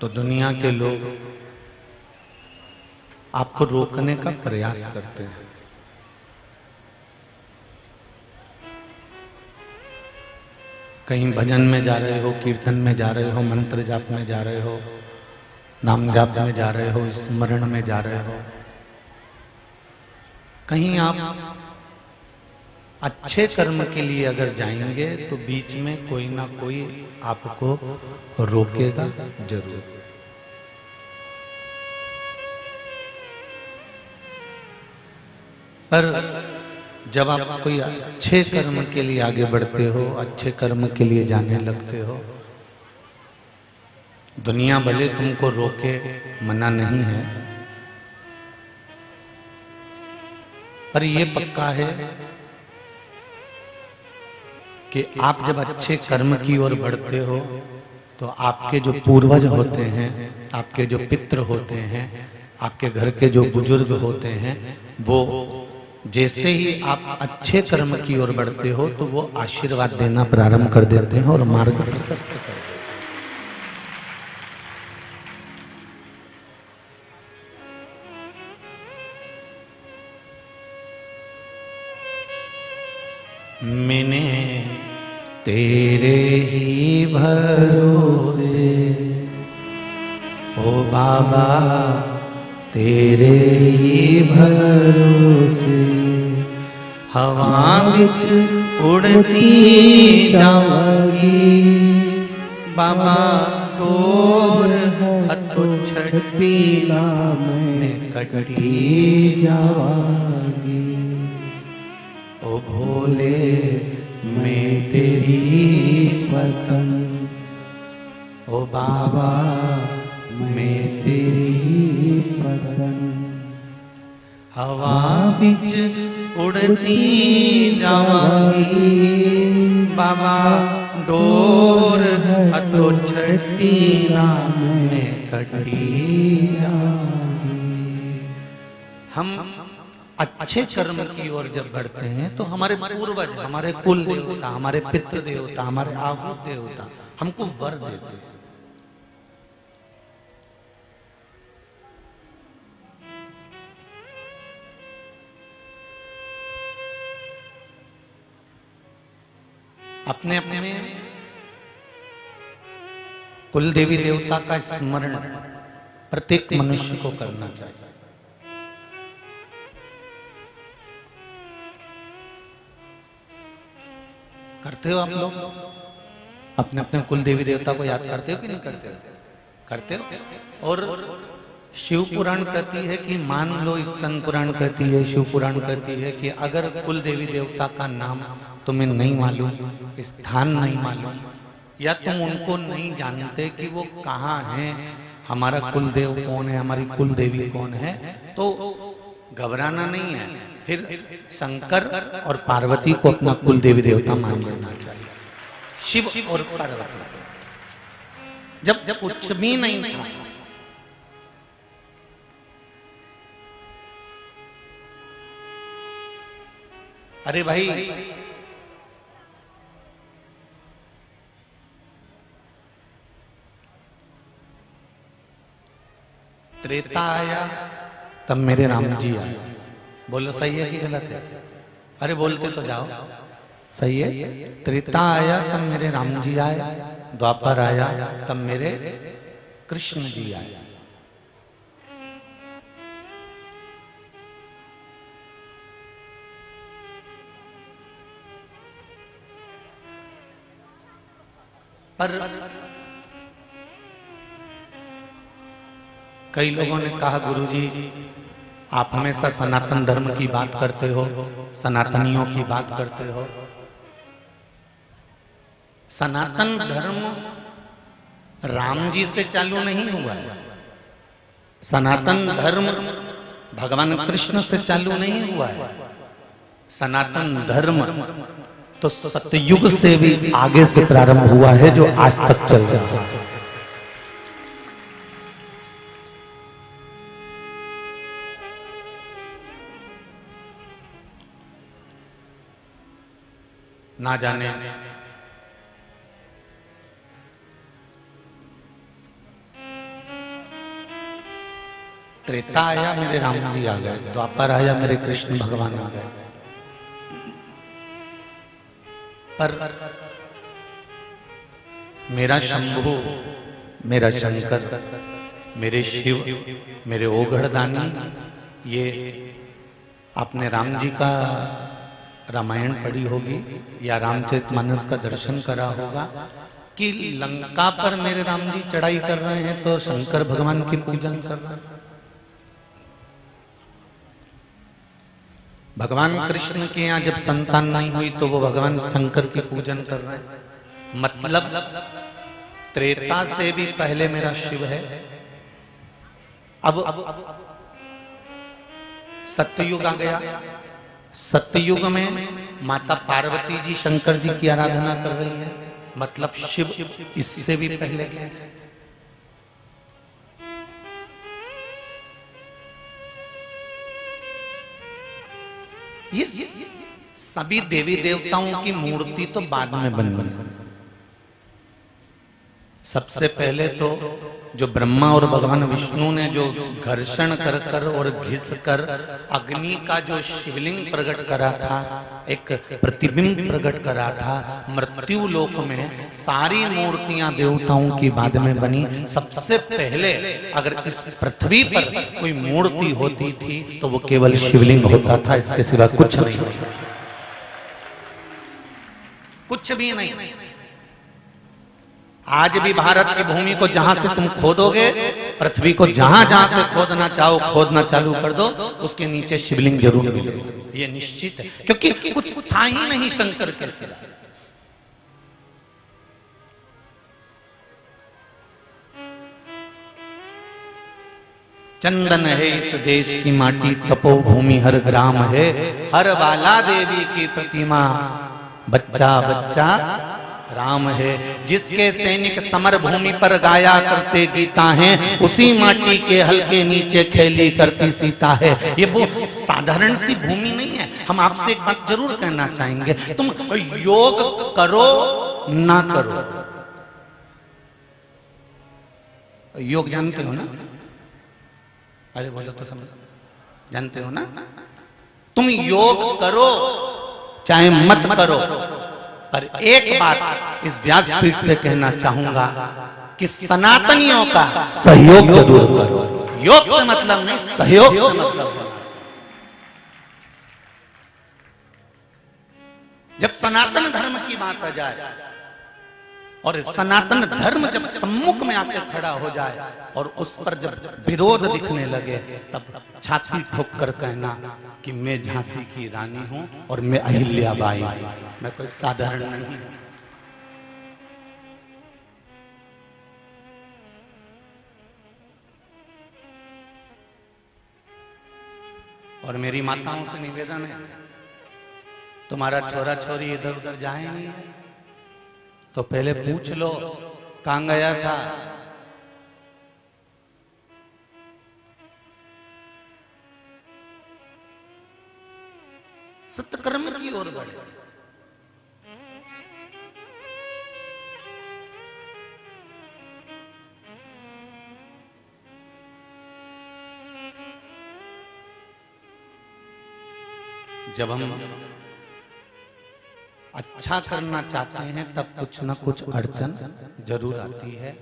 तो दुनिया के लोग आपको रोकने का प्रयास करते हैं। कहीं भजन में जा रहे हो, कीर्तन में जा रहे हो, मंत्र जाप में जा रहे हो, नाम जाप में जा रहे हो, स्मरण में जा रहे हो, कहीं आप अच्छे कर्म के लिए अगर जाएंगे तो बीच में कोई ना कोई आपको रोकेगा जरूर। पर जब आप कोई अच्छे कर्म के लिए आगे बढ़ते हो, अच्छे कर्म के लिए जाने लगते हो, दुनिया भले तुमको रोके, मना नहीं है, पर यह पक्का है कि आप जब अच्छे कर्म की ओर बढ़ते हो तो आपके जो पूर्वज होते हैं, आपके जो पितृ होते हैं, आपके घर के जो बुजुर्ग होते हैं, वो जैसे ही आप अच्छे कर्म की ओर बढ़ते हो तो वो आशीर्वाद देना प्रारंभ कर देते हैं और मार्ग प्रशस्त कर देते हैं। मैंने तेरे ही भरोसे, ओ बाबा तेरे ही भरोसे, हवा विच उड़ती जावांगी, बाबा डोर हथों छठी मैं कटी जावांगी। ओ भोले मैं तेरी पतंग, ओ बाबा मैं तेरी पतंग, हवा बिच उड़ती जावांगी, बाबा डोर हथों छठी मैं कटी जावांगी। हम अच्छे कर्म की ओर जब बढ़ते हैं तो हमारे पूर्वज, हमारे कुल देवता, हमारे पितृ देवता, हमारे आहूत देवता हमको वर देते हैं। अपने अपने कुल देवी देवता का स्मरण प्रत्येक मनुष्य को करना चाहिए। करते हो आप लोग? अपने अपने कुल देवी देवता को याद करते हो कि नहीं करते हो? करते हो। और शिव पुराण कहती है कि मान लो, स्कंद पुराण कहती है, शिव पुराण कहती है कि अगर कुल देवी देवता का नाम तुम्हें नहीं मालूम, स्थान नहीं मालूम, या तुम उनको नहीं जानते कि वो कहाँ हैं, हमारा कुल देव कौन है, हमारी कुल देवी कौन है, तो घबराना नहीं है। फिर शंकर और पार्वती को अपना कुल देवी देवता मान लेना चाहिए। शिव और पार्वती जब कुछ भी नहीं था, अरे भाई त्रेता आया तब मेरे राम जी आए। बोलो सही है कि गलत है? अरे बोलते तो जाओ। सही है। त्रेता आया तब मेरे राम जी आए, द्वापर आया तब मेरे कृष्ण जी आए। पर कई लोगों ने कहा, गुरुजी आप हमेशा सनातन धर्म की बात करते हो, सनातनियों की बात करते हो। सनातन धर्म राम जी से चालू नहीं हुआ है, सनातन धर्म भगवान कृष्ण से चालू नहीं हुआ है। सनातन धर्म तो सतयुग से भी आगे से प्रारंभ हुआ है, जो आज तक चल रहा है। ना जाने त्रेता आया मेरे राम जी आ गए, द्वापर आया मेरे कृष्ण भगवान आ गए। पर मेरा शंभु, मेरा शंकर, मेरे शिव, मेरे ओघड़दानी, ये आपने राम जी का रामायण पढ़ी होगी या रामचरितमानस का दर्शन करा होगा कि लंका पर मेरे राम जी चढ़ाई कर रहे हैं तो शंकर भगवान की पूजन कर रहे हैं। भगवान कृष्ण के यहाँ जब संतान नहीं हुई तो वो भगवान शंकर की पूजन कर रहे हैं। मतलब त्रेता से भी पहले मेरा शिव है। अब सत्ययुग आ गया। सत्ययुग में माता पार्वती जी शंकर जी की आराधना कर रही है, मतलब शिव इससे भी पहले गए। ये सभी देवी देवताओं की मूर्ति तो बाद में बन गई। सबसे पहले तो जो ब्रह्मा और भगवान विष्णु ने जो घर्षण कर कर और घिस कर अग्नि का जो शिवलिंग प्रकट करा था, एक प्रतिबिंब प्रकट करा था, मृत्यु लोक में सारी मूर्तियां देवताओं की बाद में बनी। सबसे पहले अगर इस पृथ्वी पर कोई मूर्ति होती थी तो वो केवल शिवलिंग होता था, इसके सिवा कुछ नहीं होता, कुछ भी नहीं। आज भी भारत की भूमि को जहां से तुम खोदोगे, पृथ्वी को जहां जहां से खोदना चाहो खोदना चालू कर दो, उसके नीचे शिवलिंग जरूर मिलेगा, ये निश्चित है, क्योंकि कुछ था ही नहीं शंकर के सिवा। चंदन है इस देश की माटी, तपोभूमि हर ग्राम है, हर बाला देवी की प्रतिमा, बच्चा बच्चा राम है। जिसके सैनिक समर भूमि पर गाया करते गीता हैं, उसी माटी के हल्के नीचे खेली करती सीता है। ये वो साधारण सी भूमि नहीं है। हम आपसे एक बात जरूर कहना चाहेंगे, तुम योग करो ना करो, योग जानते हो ना? अरे बोलो तो समझ, जानते हो ना? तुम योग करो चाहे मत करो, पर एक बात इस व्यासपीठ से कहना चाहूंगा कि सनातनियों का सहयोग जरूर करो। योग से मतलब नहीं, सहयोग से मतलब। जब सनातन धर्म की बात आ जाए और सनातन धर्म जब सम्मुख में आकर खड़ा हो जाए और उस पर जब विरोध दिखने लगे, तब छाती ठोक कर कहना कि मैं झांसी की रानी हूं और मैं अहिल्याबाई हूं, मैं कोई साधारण नहीं हूं। और मेरी माताओं से निवेदन है, तुम्हारा छोरा छोरी इधर उधर जाए नहीं तो पहले पूछ लो कहां गया था। सत्कर्म की ओर बढ़े। जब हम अच्छा करना चाहते हैं तब कुछ ना कुछ अड़चन जरूर आती है।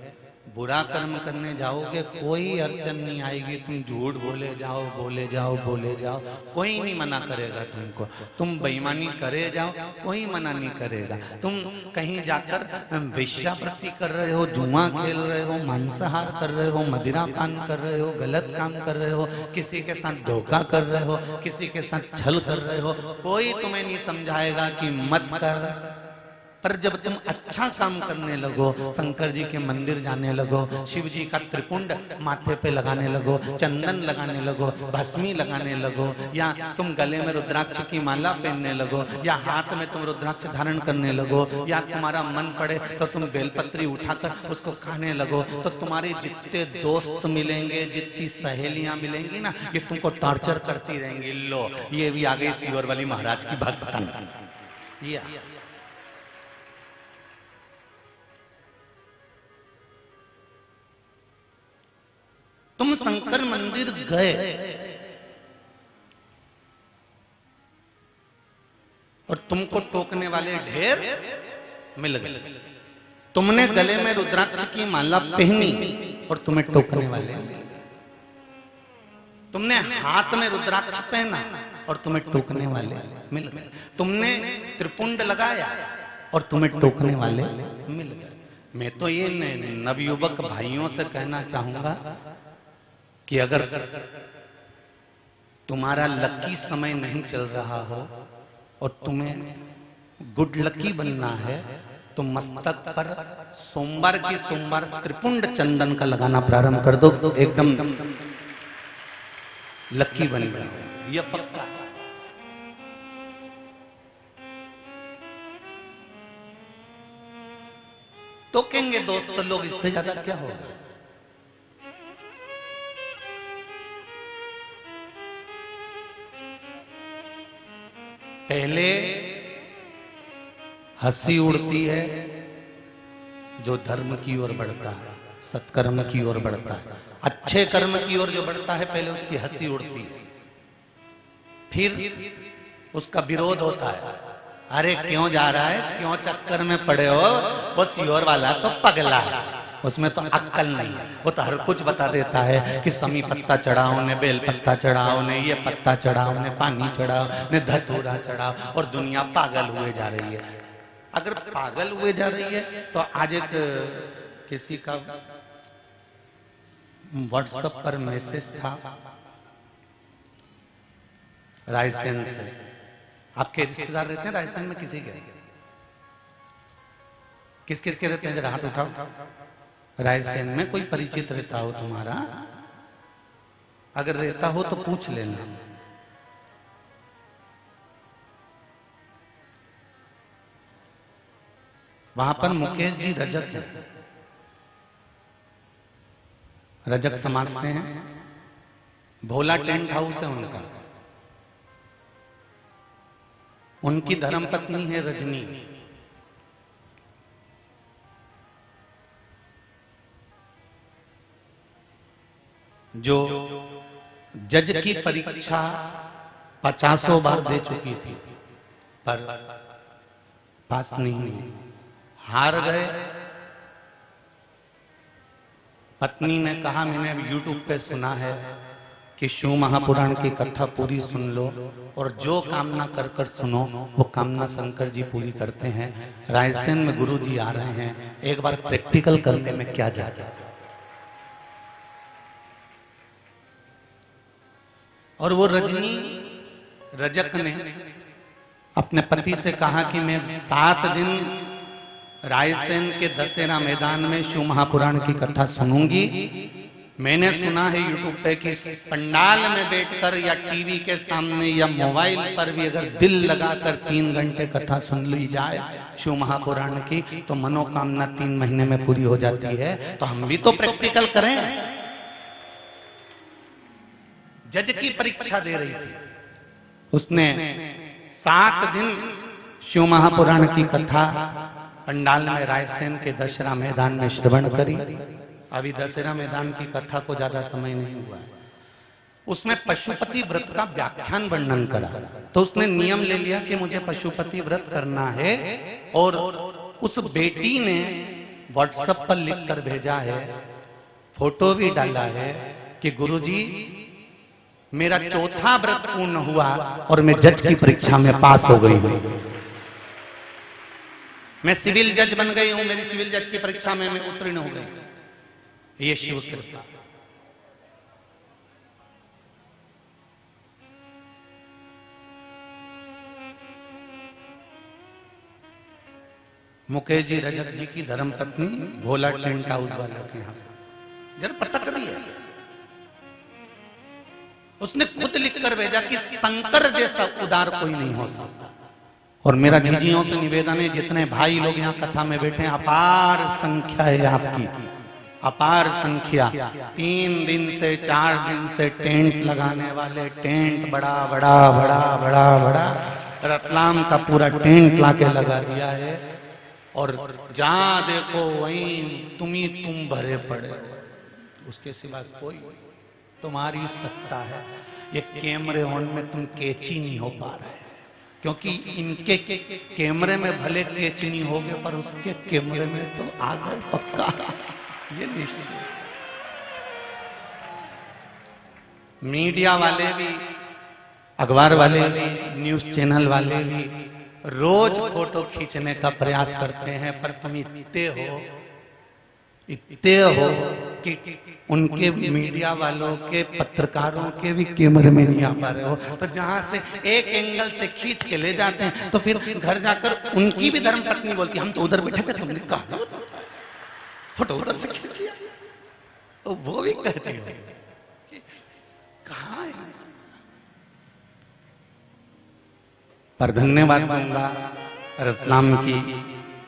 बुरा कर्म करने जाओगे कोई अड़चन नहीं आएगी, तुम झूठ बोले जाओ बोले जाओ बोले जाओ, कोई नहीं मना करेगा तुमको। तुम बेईमानी करे जाओ कोई मना नहीं करेगा। तुम कहीं जाकर वेश्यावृत्ति कर रहे हो, जुआ खेल रहे हो, मांसाहार कर रहे हो, मदिरा पान कर रहे हो, गलत काम कर रहे हो, किसी के साथ धोखा कर रहे हो, किसी के साथ छल कर रहे हो, कोई तुम्हें नहीं समझाएगा कि मत कर। पर जब तुम अच्छा काम करने लगो, शंकर जी के मंदिर जाने लगो, शिव जी का त्रिपुंड माथे पे लगाने लगो, चंदन लगाने लगो, भस्मी लगाने लगो, या तुम गले में रुद्राक्ष की माला पहनने लगो, या हाथ में तुम रुद्राक्ष धारण करने लगो, या तुम्हारा मन पड़े तो तुम बेलपत्री उठाकर उसको खाने लगो, तो तुम्हारे जितने दोस्त मिलेंगे, जितनी सहेलियां मिलेंगी ना, ये तुमको टॉर्चर करती रहेंगी। लो ये भी आ गई सीवर वाली महाराज की भक्तन। तुम शंकर मंदिर गए और तुमको टोकने वाले ढेर मिल गए। तुमने गले में रुद्राक्ष की माला पहनी और तुम्हें टोकने वाले मिल गए। तुमने हाथ में रुद्राक्ष पहना और तुम्हें टोकने वाले मिल गए। तुमने त्रिपुंड लगाया और तुम्हें टोकने वाले मिल गए। मैं तो ये नवयुवक भाइयों से कहना चाहूंगा कि अगर तुम्हारा लकी समय नहीं चल रहा हो और तुम्हें गुड लकी बनना है तो मस्तक पर सोमवार की सोमवार त्रिपुंड चंदन का लगाना प्रारंभ कर दो, एकदम लकी बन जाओ, यह पक्का। तो कहेंगे दोस्त लोग, इससे ज्यादा क्या होगा। पहले हंसी उड़ती है जो धर्म की ओर बढ़ता है, सत्कर्म की ओर बढ़ता है, अच्छे कर्म की ओर जो बढ़ता है, पहले उसकी हंसी उड़ती है, फिर उसका विरोध होता है। अरे क्यों जा रहा है, क्यों चक्कर में पड़े हो, वो सियोर वाला तो पगला है, उसमें तो अक्कल नहीं है, वो तो हर कुछ बता देता है कि समी पत्ता चढ़ाओ ने, बेल पत्ता चढ़ाओ ने, ये पत्ता चढ़ाओ ने, पानी चढ़ाओ ने, धतूरा चढ़ाओ, और दुनिया पागल हुए जा रही है। अगर पागल हुए जा रही है तो आज एक किसी का व्हाट्सएप पर मैसेज था रायसेन से। आपके रिश्तेदार रहते हैं रायसेन में, किसी के, किस किस के रहते हैं, जरा हाथ उठाओ। रायसेन में कोई परिचित रहता हो तुम्हारा, अगर रहता हो तो पूछ लेना। वहां पर मुकेश जी रजक है, रजक समाज से हैं, भोला टेंट हाउस है उनका। उनकी धर्मपत्नी है रजनी। जो जज की परीक्षा 50 बार दे चुकी थी पर पास नहीं हुई, हार गए। पत्नी ने कहा, मैंने यूट्यूब पे सुना है कि शिव महापुराण की कथा पूरी सुन लो और जो कामना कर कर सुनो वो कामना शंकर जी पूरी करते हैं। रायसेन में गुरु जी आ रहे हैं, एक बार प्रैक्टिकल करने में क्या जाता है। और वो रजनी रजक ने अपने पति से कहा कि मैं 7 दिन रायसेन के दशहरा मैदान में शिव महापुराण की कथा सुनूंगी। मैंने सुना है यूट्यूब पे कि पंडाल में बैठकर या टीवी के सामने या मोबाइल पर भी अगर दिल लगाकर 3 घंटे कथा सुन ली जाए शिव महापुराण की तो मनोकामना 3 महीने में पूरी हो जाती है। तो हम भी तो प्रैक्टिकल करें। जज की परीक्षा दे रही थी, उसने 7 दिन शिव महापुराण की कथा पंडाल में रायसेन के दशहरा मैदान में श्रवण करी। अभी दशहरा मैदान की कथा को ज्यादा समय नहीं हुआ है। उसमें पशुपति व्रत का व्याख्यान वर्णन करा, तो उसने नियम ले लिया कि मुझे पशुपति व्रत करना है। और उस बेटी ने व्हाट्सएप पर लिख कर भेजा है, फोटो भी डाला है कि गुरुजी मेरा 4था व्रत पूर्ण हुआ और मैं जज की परीक्षा में पास हो गई हूं। मैं सिविल जज बन गई हूं, मेरी सिविल जज की परीक्षा में मैं उत्तीर्ण हो गई। ये शिव कृपा। मुकेश जी रजक जी की धर्मपत्नी भोला टेंट हाउस वाले के यहां से जरा पता करिए। उसने खुद लिखकर भेजा कि शंकर जैसा उदार कोई नहीं हो सकता। और मेरा जीजियों से निवेदन है, जितने भाई लोग यहाँ कथा में बैठे हैं, अपार संख्या है आपकी, अपार संख्या। 3 दिन से 4 दिन से टेंट लगाने वाले, टेंट बड़ा बड़ा बड़ा बड़ा बड़ा रतलाम का पूरा टेंट लाके लगा दिया है। और जहां देखो वहीं तुम भरे पड़े हो। उसके सिवा कोई तुम्हारी सत्ता है। ये कैमरे ऑन में तुम कैची नहीं हो पा रहे, क्योंकि इनके कैमरे में भले कैची नहीं होगे, पर उसके कैमरे में तो आ गए पक्का, ये निश्चित। मीडिया वाले भी, अखबार वाले भी, न्यूज चैनल वाले भी रोज फोटो खींचने का प्रयास करते हैं, पर तुम इतने हो कि उनके मीडिया वालों के, पत्रकारों के भी कैमरे में नहीं आ पा रहे हो। तो जहां से एक एंगल से खींच के ले जाते हैं, तो फिर घर जाकर उनकी भी धर्मपत्नी बोलती, हम तो उधर बैठे थे, तुमने कहा फोटो उधर से खींच लिया। तो वो भी कहती हो कहाँ है। पर धन्यवाद दूंगा रतलाम की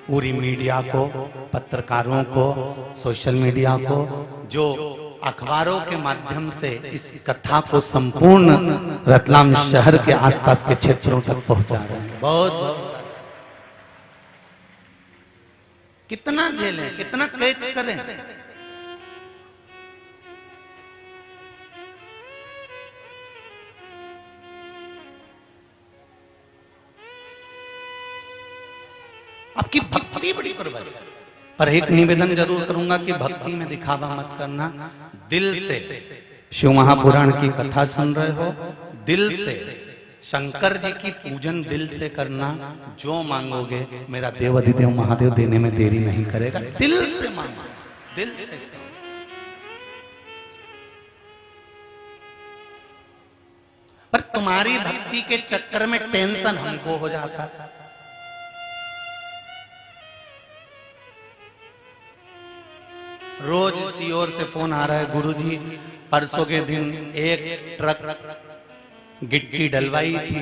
पूरी मीडिया को, पत्रकारों को, सोशल मीडिया को, जो अखबारों के माध्यम से इस कथा को संपूर्ण रतलाम शहर के आसपास के क्षेत्रों तक पहुंचा रहे हैं। बहुत कितना झेलें, कितना कैच करें। आपकी भक्ति बड़ी प्रबल है, पर एक निवेदन जरूर करूंगा कि भक्ति में दिखावा मत करना। दिल से शिव महापुराण की कथा सुन रहे हो, दिल से शंकर जी की पूजन दिल से करना। जो मांगोगे मेरा देव अधिदेव महादेव देने में देरी नहीं करेगा। दिल से मांगो, दिल से। पर तुम्हारी भक्ति के चक्कर में टेंशन हमको हो जाता है। रोज इसी ओर से फोन आ रहा है, गुरुजी परसों के दिन एक ट्रक गिट्टी डलवाई थी,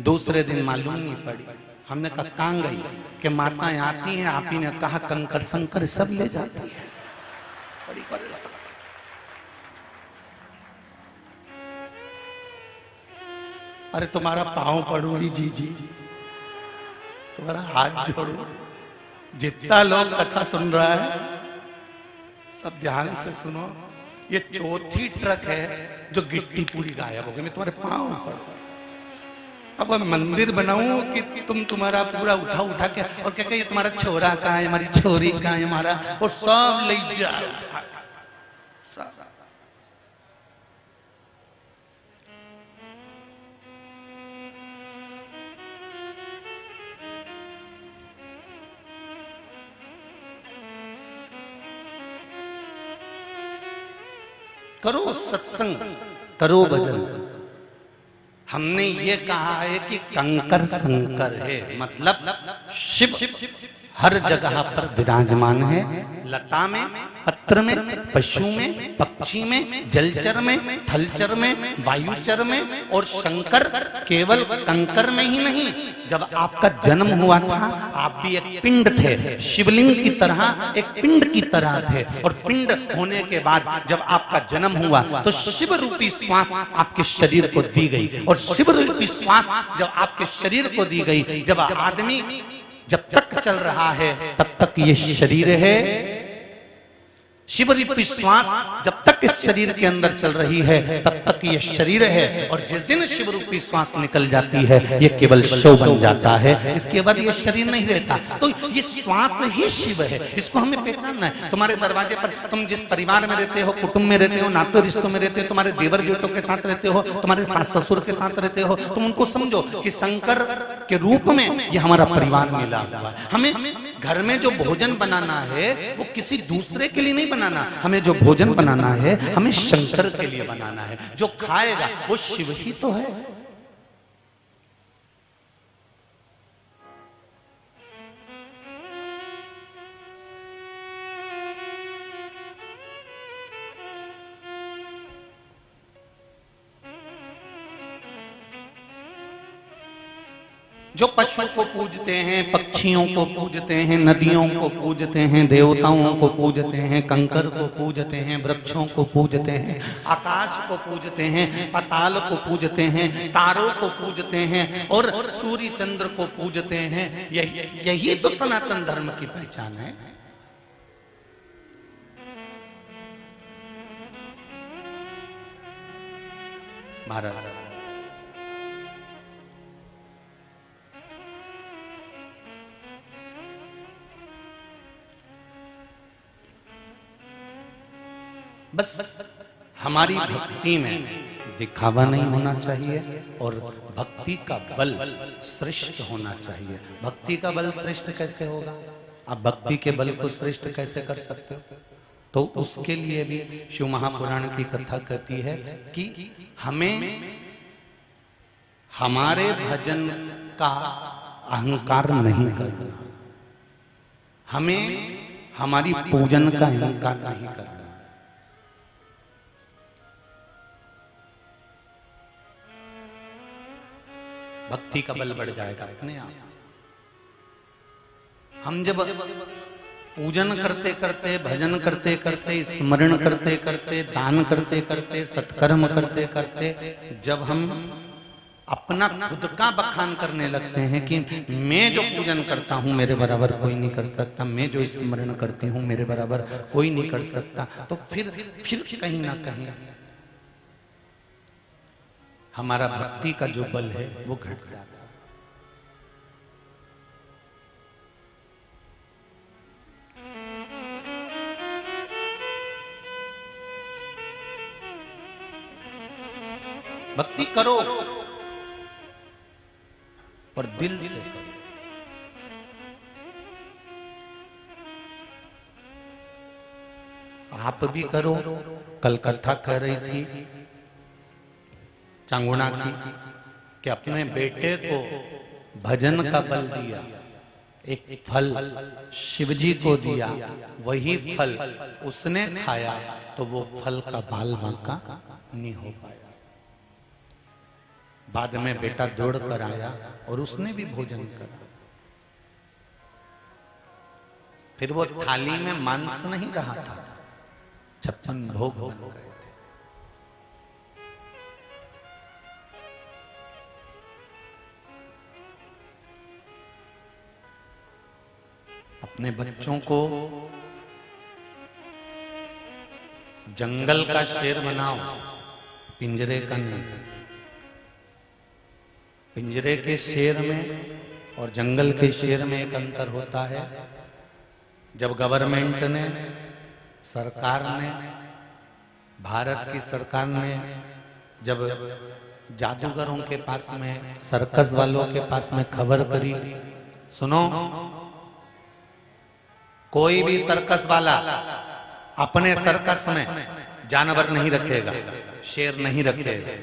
दूसरे दिन मालूम नहीं पड़ी। हमने कहा कहाँ गई? कि माताएं आती हैं, आप ही ने कहा कंकर संकर सब ले जाती है। बड़ी परेशान। अरे तुम्हारा पांव पड़ू जी, तुम्हारा हाथ जोड़ू। जितना लोग कथा सुन रहा है सब ध्यान से सुनो। ये चौथी ट्रक है जो गिट्टी पूरी गायब हो गई। मैं तुम्हारे पांव पर अब मंदिर बनाऊं कि तुम्हारा पूरा उठा के और क्या ये तुम्हारा छोरा का है, हमारी छोरी का है, हमारा, और सब ले जाओ। करो सत्संग, करो भजन। हमने ये कहा है कि कंकर संकर है, मतलब शिव हर जगह पर विराजमान है। लता में, पत्र में, पशु में, पक्षी में, जलचर में, थलचर में, वायुचर में, और शंकर केवल कंकर में ही नहीं। जब आपका जन्म हुआ था आप भी एक पिंड थे, शिवलिंग की तरह, एक पिंड की तरह थे। और पिंड होने के बाद जब आपका जन्म हुआ तो शिव रूपी श्वास आपके शरीर को दी गई। और शिव रूपी श्वास जब आपके शरीर को दी गई, जब आदमी जब तक चल रहा है तब तक ये शरीर है। शिव रूपी श्वास जब तक इस शरीर के अंदर चल रही है तब तक ये शरीर है। और जिस दिन शिव रूपी श्वास निकल जाती है ये केवल शव बन जाता है, इसके बाद ये शरीर नहीं रहता। तो ये श्वास ही शिव है, इसको हमें पहचानना है। तुम्हारे दरवाजे पर तुम जिस परिवार में रहते हो, कुटुंब में रहते हो, नाते रिश्तों में रहते हो, तुम्हारे देवर जेठों के साथ रहते हो, तुम्हारे सास ससुर के साथ रहते हो, तुम उनको समझो कि शंकर के रूप में ये हमारा परिवार मिला हुआ है। हमें घर में जो भोजन बनाना है वो किसी दूसरे के लिए नहीं बनाना, हमें जो भोजन बनाना है हमें शंकर के लिए बनाना है। जो खाएगा वो शिव ही तो है। जो पशु को पूजते हैं, पक्षियों को पूजते हैं, नदियों को पूजते हैं, देवताओं को पूजते हैं, कंकर को पूजते हैं, वृक्षों को पूजते हैं, आकाश को पूजते हैं, पाताल को पूजते हैं, तारों को पूजते हैं और सूर्य चंद्र को पूजते हैं। यही तो सनातन धर्म की पहचान है। भारत। बस हमारी भक्ति में दिखावा नहीं होना चाहिए और भक्ति का बल श्रेष्ठ होना चाहिए। भक्ति का बल श्रेष्ठ कैसे होगा? आप भक्ति के बल को श्रेष्ठ कैसे कर सकते हो? तो उसके लिए भी शिव महापुराण की कथा कहती है कि हमें हमारे भजन का अहंकार नहीं करना, हमें हमारी पूजन का अहंकार नहीं करना। भक्ति का बल बढ़ जाएगा अपने आप। हम जब पूजन करते करते, भजन करते करते, स्मरण करते करते, दान करते करते, सत्कर्म करते करते, जब हम अपना खुद का बखान करने लगते हैं कि मैं जो पूजन करता हूं मेरे बराबर कोई नहीं कर सकता, मैं जो स्मरण करती हूं मेरे बराबर कोई नहीं कर सकता, तो फिर कहीं ना कहीं हमारा भक्ति का जो बल है वो घट जाता है। भक्ति करो और दिल से। आप भी करो। कल कथा कह रही थी चांगुना की कि अपने बेटे को भजन का बल दिया, एक फल शिवजी को दिया, वही फल उसने खाया तो वो फल का बाल बांका नहीं हो पाया। बाद में बेटा दौड़ कर आया और उसने भी भोजन करा। फिर वो थाली में मांस नहीं रहा था, 56 भोग बन गए थे। अपने बच्चों को जंगल का शेर बनाओ, पिंजरे का नहीं। पिंजरे के शेर में और जंगल के शेर में एक अंतर होता है। जब गवर्नमेंट ने, सरकार ने, भारत की सरकार ने जब जादूगरों के पास में, सर्कस वालों के पास में खबर करी, सुनो कोई भी सर्कस वाला अपने सर्कस में जानवर नहीं रखेगा, शेर नहीं रखेगा।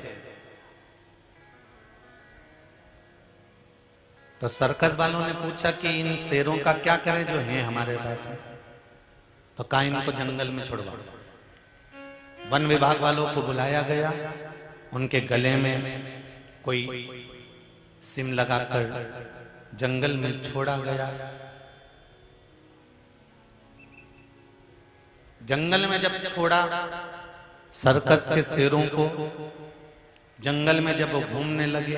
तो सर्कस वालों ने पूछा कि इन शेरों का क्या करें जो हैं हमारे पास में? तो कहा इनको जंगल में छोड़वा। वन विभाग वालों को बुलाया गया, उनके गले में कोई सिम लगाकर जंगल में छोड़ा गया। जंगल में जब छोड़ा, सर्कस के शेरों को जंगल में जब वो घूमने लगे,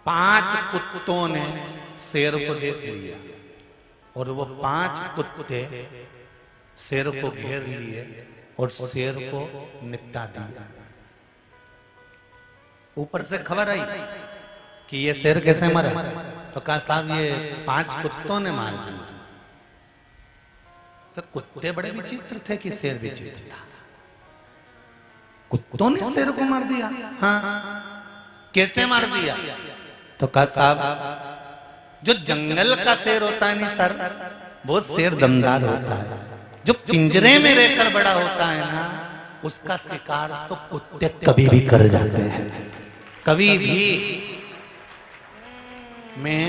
5 कुत्तों ने शेर को देख लिया और वो 5 कुत्ते शेर को घेर लिए और शेर को निपटा दिया। ऊपर से खबर आई कि ये शेर कैसे मरा, तो कहा साहब ये 5 कुत्तों ने मार दिया। तो कुत्ते बड़े विचित्र थे कि शेर विचित्र था। कुत्तों ने शेर को मार दिया? हाँ, कैसे मार दिया? तो कहा साहब जो जंगल का शेर होता है नहीं सर, वो शेर दमदार होता है। जो पिंजरे में रहकर बड़ा होता है ना, उसका शिकार तो कुत्ते कभी भी कर जाते हैं, कभी भी। मैं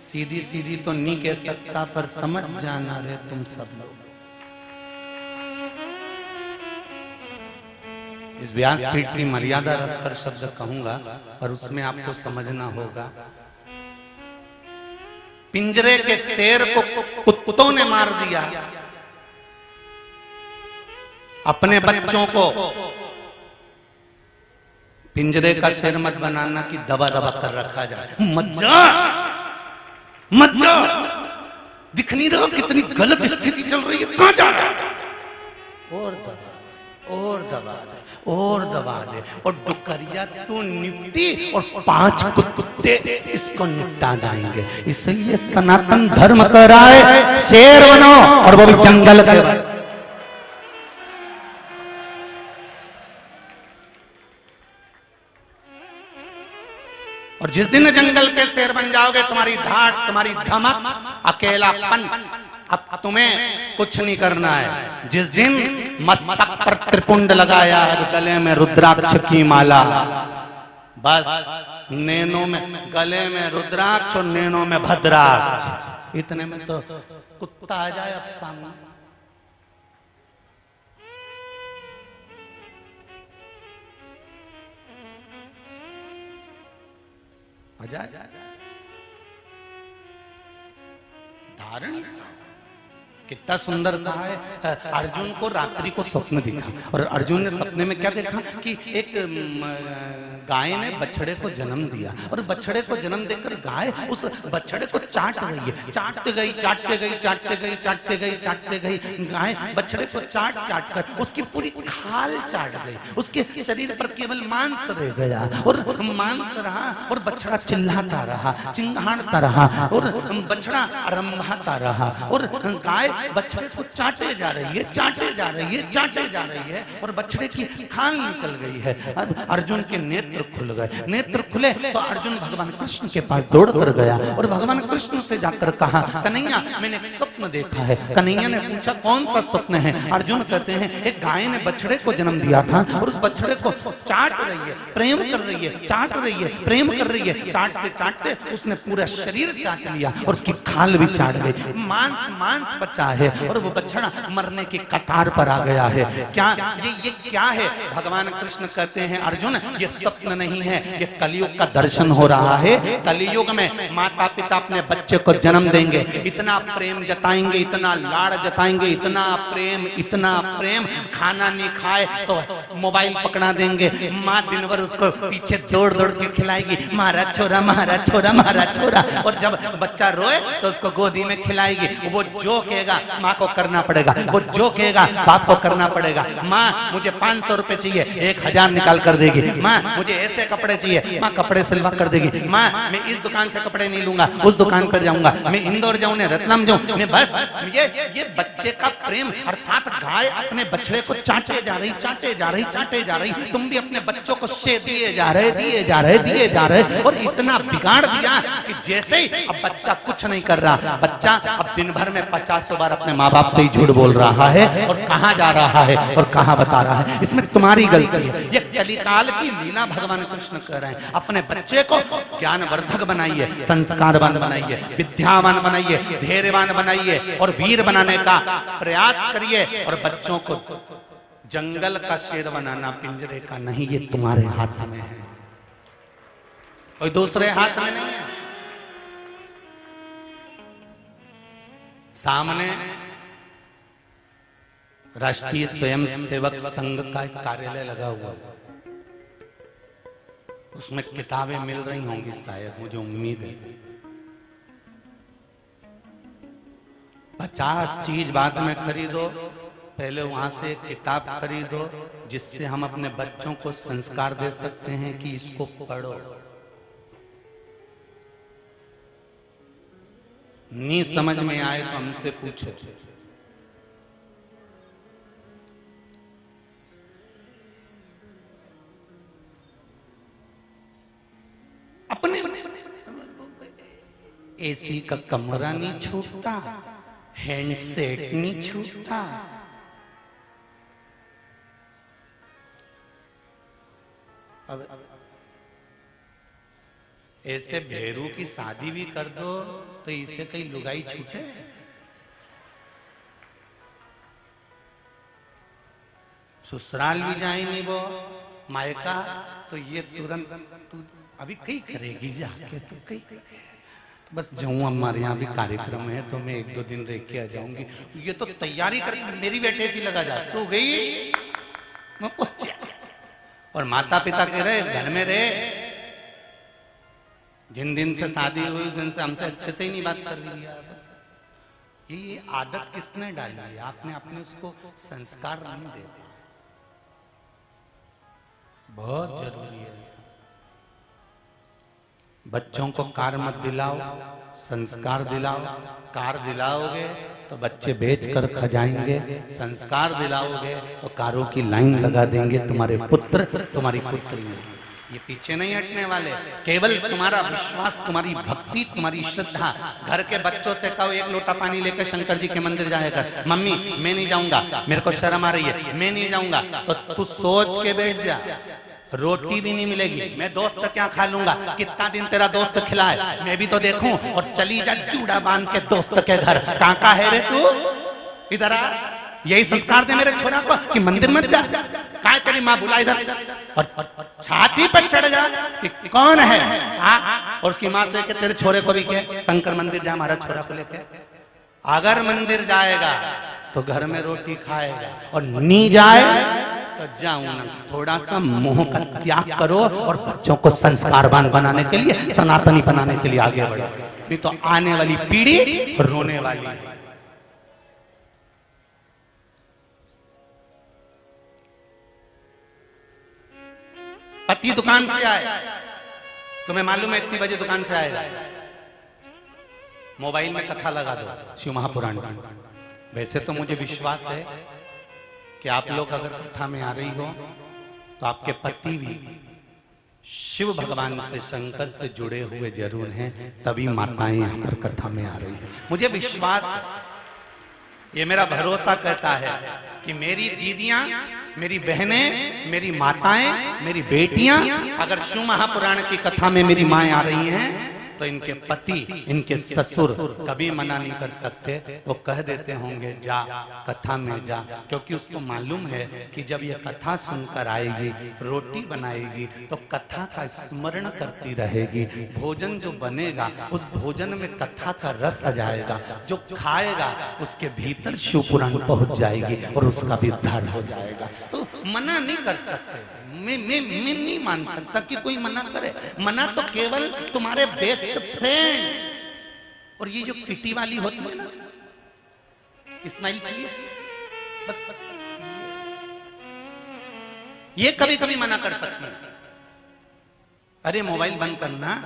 सीधी सीधी तो नहीं कह सकता, पर समझ जाना रे तुम सब लोग। इस व्यासपीठ की मर्यादा रखकर शब्द कहूंगा, पर उसमें आपको समझना होगा। पिंजरे के शेर को कुत्तों ने मार दिया, अपने बच्चों को पिंजरे का शेर मत बनाना कि दबा दबा कर रखा जाए। मत जा, मत जा, दिख नहीं रहा कितनी गलत स्थिति चल रही है, कहां जा रहा है? और और दबा दे, और दबा दे, और डुकरिया तू निपटी और 5 कुत्ते इसको निपटा जाएंगे। इसलिए सनातन धर्म कह रहा है शेर बनो, और वो भी जंगल के। और जिस दिन जंगल के शेर बन जाओगे, तुम्हारी धाड़, तुम्हारी धमक, अकेलापन, अब तुम्हें कुछ नहीं करना है। जिस दिन मस्तक पर त्रिपुंड लगाया है, गले में रुद्राक्ष की माला, बस नैनों में, गले में रुद्राक्ष और नैनों में भद्राक्ष, इतने में तो कुत्ता आ जाए अब सामने। आ जाए धारण। कितना सुंदर कहा है। अर्जुन को रात्रि को स्वप्न दिखा, और अर्जुन ने सपने में क्या देखा कि एक गाय ने बछड़े को जन्म दिया, और बछड़े को जन्म देकर गाय उस बछड़े को चाट रही है। चाटते गई, चाटते गई, चाटते गई, चाटते गई, चाटते गई, गाय बछड़े को चाट चाट कर उसकी पूरी खाल चाट गई। उसके शरीर पर केवल मांस रह गया, और मांस रहा, और बछड़ा चिल्लाता रहा, चिंगाड़ता रहा, और बछड़ा रंभाता रहा, और गाय बछड़े को चाटे जा रही है, चाटे जा रही है, चाटे जा रही है, और बछड़े की खाल निकल गई है। अब अर्जुन के नेत्र खुल गए। नेत्र खुले तो अर्जुन भगवान कृष्ण के पास दौड़ कर गया, और भगवान कृष्ण से जाकर कहा, कन्हैया मैंने एक स्वप्न देखा है। कन्हैया ने पूछा कौन सा स्वप्न है? अर्जुन कहते हैं एक गाय ने बछड़े को जन्म दिया था, और उस बछड़े को चाट रही है, प्रेम कर रही है, चाट रही है, प्रेम कर रही है। चाटते चाटते उसने पूरा शरीर चाट लिया, और उसकी खाल भी चाट गई, मांस मांस बचा है, और वो बछड़ा मरने की कतार पर आ गया है। क्या ये क्या है? भगवान कृष्ण कहते हैं अर्जुन ये स्वप्न नहीं है, ये कलयुग का दर्शन हो रहा है। कलयुग में माता पिता अपने बच्चे को जन्म देंगे, इतना प्रेम जताएंगे, इतना लाड़ जताएंगे, इतना प्रेम, खाना नहीं खाए तो मोबाइल पकड़ा देंगे। माँ दिन भर उसको पीछे दौड़ दौड़ के खिलाएगी, मारा छोरा, मारा छोरा, मारा छोरा, और जब बच्चा रोए तो उसको गोदी में खिलाएगी। वो जो कहेगा माँ को करना पड़ेगा, वो जो कहेगा बाप को करना पड़ेगा। माँ मुझे 500 रुपए चाहिए, 1000 निकाल कर देगी। माँ मुझे ऐसे कपड़े चाहिए, माँ कपड़े सिलवा कर देगी। माँ मैं इस दुकान से कपड़े नहीं लूंगा, उस दुकान पर जाऊंगा, मैं इंदौर जाऊं, ने रत्लम जाऊं, मैं बस ये बच्चे का प्रेम। अर्थात गाय अपने बछड़े को चाटे जा रही, चाटे जा रही, चाटे जा रही। तुम भी अपने बच्चों को से दिए जा रहे, दिए जा रहे, दिए जा रहे, और इतना बिगाड़ दिया कि जैसे ही अब बच्चा कुछ नहीं कर रहा। बच्चा अब दिन भर में 50 बार अपने माँ बाप से ही झूठ बोल रहा है, और कहाँ जा रहा है और कहाँ बता रहा है। इसमें तुम्हारी गलती है। ये कलिकाल की लीला भगवान कृष्ण कह रहे हैं। अपने बच्चे को ज्ञानवर्धक बनाइए, संस्कारवान बनाइए, विद्यावान बनाइए, धैर्यवान बनाइए, और वीर बनाने का प्रयास करिए। और बच्चों को जंगल का शेर बनाना, पिंजरे का नहीं, ये तुम्हारे हाथ में है, कोई दूसरे हाथ में नहीं है। सामने राष्ट्रीय स्वयंसेवक संघ का एक कार्यालय लगा हुआ है, उसमें किताबें मिल रही होंगी शायद, मुझे उम्मीद है। 50 चीज बाद में खरीदो, पहले वहां से एक किताब खरीदो, जिससे हम अपने बच्चों को संस्कार दे सकते हैं कि इसको पढ़ो। नहीं समझ में आए तो हमसे पूछो। अपने एसी का कमरा नहीं छूटता, हैंडसेट नहीं छूटता। अब ऐसे भेरू की शादी भी कर दो तो इसे कहीं लुगाई छूटे। ससुराल भी जाएंगे वो मायका, तो ये तुरंत तू अभी कहीं करेगी जाके, तो कहीं करे। तो बस जाऊं, हमारे यहाँ भी कार्यक्रम है तो मैं 1-2 दिन रह के आ जाऊंगी। ये तो तैयारी कर, मेरी बेटे जी लगा जा, तू गई मैं पहुंचा। और माता पिता कह रहे घर में रहे, जिन दिन से शादी हुई उस दिन से हमसे अच्छे से ही नहीं बात कर रही है। ये आदत किसने डाली है? आपने अपने उसको संस्कार नहीं दे। बहुत जरूरी है। बच्चों को कार मत दिलाओ, संस्कार दिलाओ। कार दिलाओगे तो बच्चे बेच कर खा जाएंगे, संस्कार दिलाओगे तो कारों की लाइन लगा देंगे तुम्हारे पुत्र तुम्हारी पुत्रियां। ये पीछे नहीं हटने वाले। केवल तुम्हारा विश्वास, तुम्हारी भक्ति, तुम्हारी श्रद्धा। घर के बच्चों से कहो एक लोटा पानी लेकर शंकर जी के मंदिर जाएगा, मम्मी मैं नहीं जाऊंगा, मेरे को शर्म आ रही है, मैं नहीं जाऊंगा, तो तू सोच के बैठ जा, रोटी भी नहीं मिलेगी। मैं दोस्त क्या खा लूंगा, कितना दिन तेरा दोस्त खिलाए, मैं भी तो देखूं। और चली जा चूड़ा बांध के दोस्त के घर, कहाँ है रे तू, इधर आ। यही संस्कार दे मेरे छोरा को कि मंदिर मत जा, कहाँ तेरी माँ, बुला इधर। और छाती पर चढ़ जा कि कौन है, और उसकी माँ से कि तेरे छोरे को भी कह शंकर मंदिर जा, हमारा छोरा को लेके। अगर मंदिर जाएगा तो घर में रोटी खाएगा, और नहीं जाए तो जाऊं ना। थोड़ा सा मोह का त्याग करो और बच्चों को संस्कारवान बनाने के लिए, सनातनी बनाने के लिए आगे बढ़ो, नहीं तो आने वाली पीढ़ी रोने वाली है। पति दुकान से आए, तुम्हें मालूम है इतनी बजे दुकान से आएगा, मोबाइल में कथा लगा दो शिव महापुराण की। वैसे तो मुझे विश्वास है कि आप लोग अगर कथा में आ रही हो तो आपके पति भी शिव भगवान से, शंकर से जुड़े हुए जरूर हैं, तभी माताएं यहाँ पर कथा में आ रही है। मुझे विश्वास है, ये मेरा भरोसा कहता है कि मेरी दीदियां, मेरी बहनें, मेरी माताएं, मेरी बेटियां अगर शिव महापुराण की कथा में मेरी माएं आ रही हैं तो इनके पति, इनके ससुर कभी मना नहीं कर सकते। वो कह देते होंगे जा कथा में जा, क्योंकि उसको मालूम है कि जब ये कथा सुनकर आएगी, रोटी बनाएगी तो कथा का स्मरण करती रहेगी। भोजन जो बनेगा उस भोजन में कथा का रस आ जाएगा, जो खाएगा उसके भीतर शिव पुराण पहुंच जाएगी और उसका भी उद्धार हो जाएगा। तो मना नहीं कर सकते, मैं नहीं मान सकता कि कोई मना करे। मना तो केवल तुम्हारे बेस्ट फ्रेंड, और ये जो किटी वाली होती है ना, स्माइल प्लीज, बस ये कभी कभी मना कर सकती है। अरे मोबाइल बंद करना,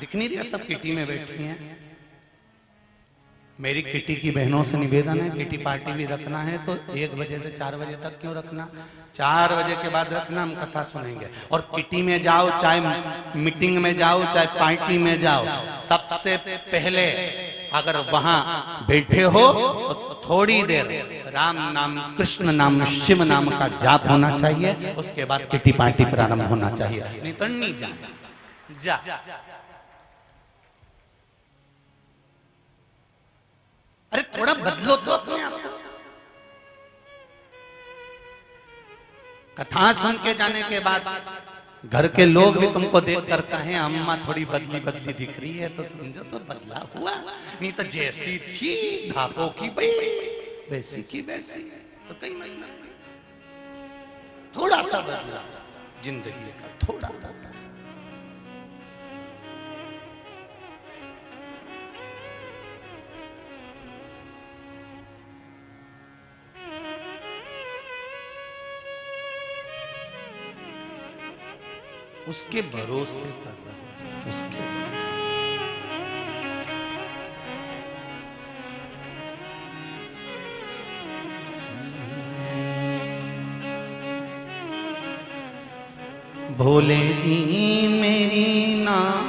दिख नहीं रहा सब किटी में बैठी हैं। मेरी किटी की बहनों से निवेदन है, किटी पार्टी भी रखना है तो 1 बजे से 4 बजे तक क्यों रखना, 4 बजे के बाद रखना, हम कथा सुनेंगे। और किटी में जाओ, चाहे मीटिंग में जाओ, चाहे पार्टी में जाओ, सबसे पहले अगर वहां बैठे हो तो थोड़ी देर राम नाम, कृष्ण नाम, शिव नाम का जाप होना चाहिए, उसके बाद किटी पार्टी प्रारंभ होना चाहिए, नहीं तो नहीं जा। अरे थोड़ा बदलो तो अपने आप को। कथा सुन के जाने के बाद घर के लोग भी तुमको देख कर कहें अम्मा थोड़ी बदली बदली दिख रही है, तो समझो तो बदला हुआ, नहीं तो जैसी थी धापो की भाई वैसी की वैसी, तो कहीं मतलब नहीं। थोड़ा सा बदला जिंदगी का, थोड़ा बदला। उसके भरोसे कर रहा हूं, उसके भरोसे। भोले जी मेरी नाम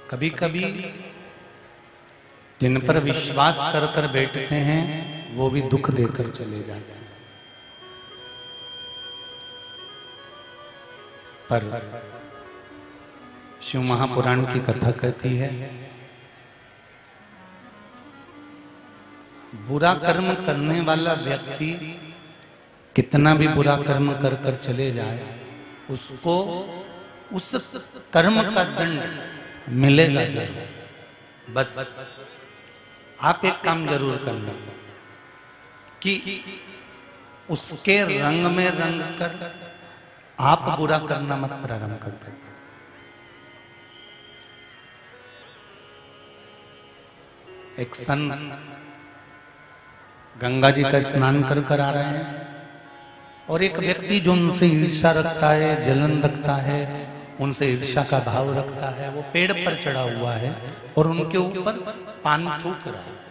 कभी कभी जिन पर विश्वास कर कर बैठते हैं वो भी दुख देकर चले जाते हैं। पर शिव महापुराण की कथा कहती है बुरा कर्म करने वाला व्यक्ति कितना भी बुरा कर्म कर कर चले जाए, उसको उस कर्म का दंड मिलेगा जरूर। बस आप एक काम जरूर करना कि उसके रंग में रंग कर आप बुरा करना मत प्रारंभ कर दो। एक संत गंगा जी का स्नान कर कर आ रहे हैं और एक व्यक्ति जो उनसे ईर्ष्या रखता है, जलन रखता है, उनसे ईर्ष्या का भाव रखता है, वो पेड़ पर चढ़ा हुआ है और उनके ऊपर पान थूक रहा है।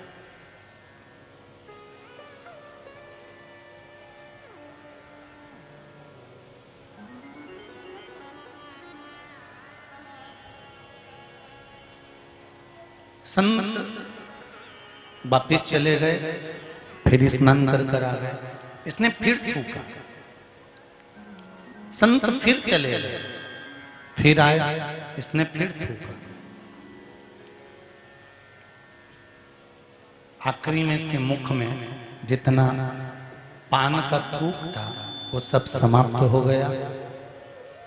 संत वापिस चले गए, फिर स्नान कर कर आ गए, इसने फिर थूका। संत फिर चले गए, फिर आया, इसने फिर थूका। आखिरी में इसके मुख में जितना पान का थूक था वो सब समाप्त हो गया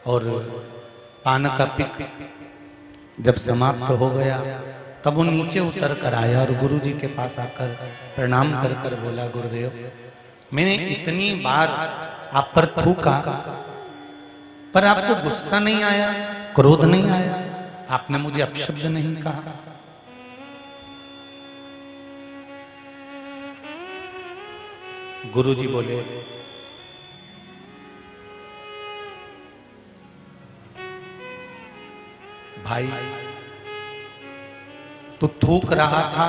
और पान का पिक जब समाप्त हो गया तब वो नीचे उतर कर आया और गुरु जी के पास आकर प्रणाम कर कर बोला, गुरुदेव मैंने इतनी बार आप पर थूका पर आपको गुस्सा नहीं आया, क्रोध नहीं आया, आपने मुझे अपशब्द नहीं कहा। गुरु जी बोले, भाई तू थूक रहा था,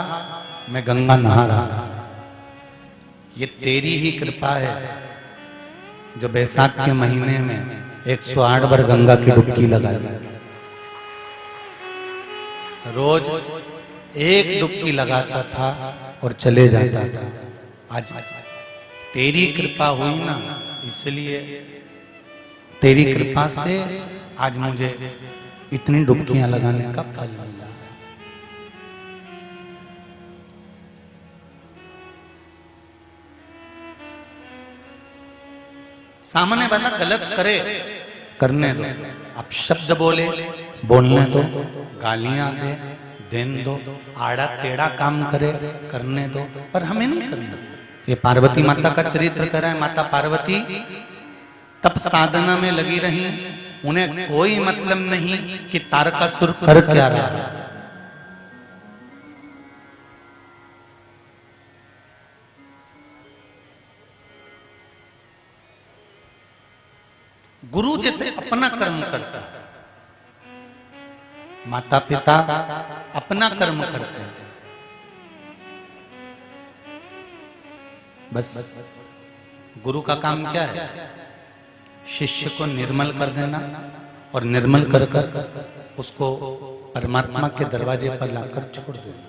मैं गंगा नहा रहा था। ये तेरी ही कृपा है जो बैसाख के महीने में 108 बार गंगा की डुबकी लगा दी। रोज एक डुबकी लगाता था और चले जाता था। आज तेरी कृपा हुई ना, इसलिए तेरी कृपा से आज मुझे इतनी डुबकियां लगाने का फल मिला। सामने वाला गलत करे, करने दो। आप शब्द बोले, बोलने दो, गालियां दे, देन दो, आड़ा टेढ़ा काम करे, करने दो, पर हमें नहीं करना। ये पार्वती माता का चरित्र करा है। माता पार्वती तब साधना में लगी रही, उन्हें कोई मतलब नहीं कि तारकासुर कर क्या रहा है। गुरु जैसे अपना कर्म करता है, माता पिता अपना कर्म करते हैं, बस गुरु का काम क्या है? शिष्य को निर्मल कर देना और निर्मल कर कर उसको परमात्मा के दरवाजे पर लाकर छोड़ देना।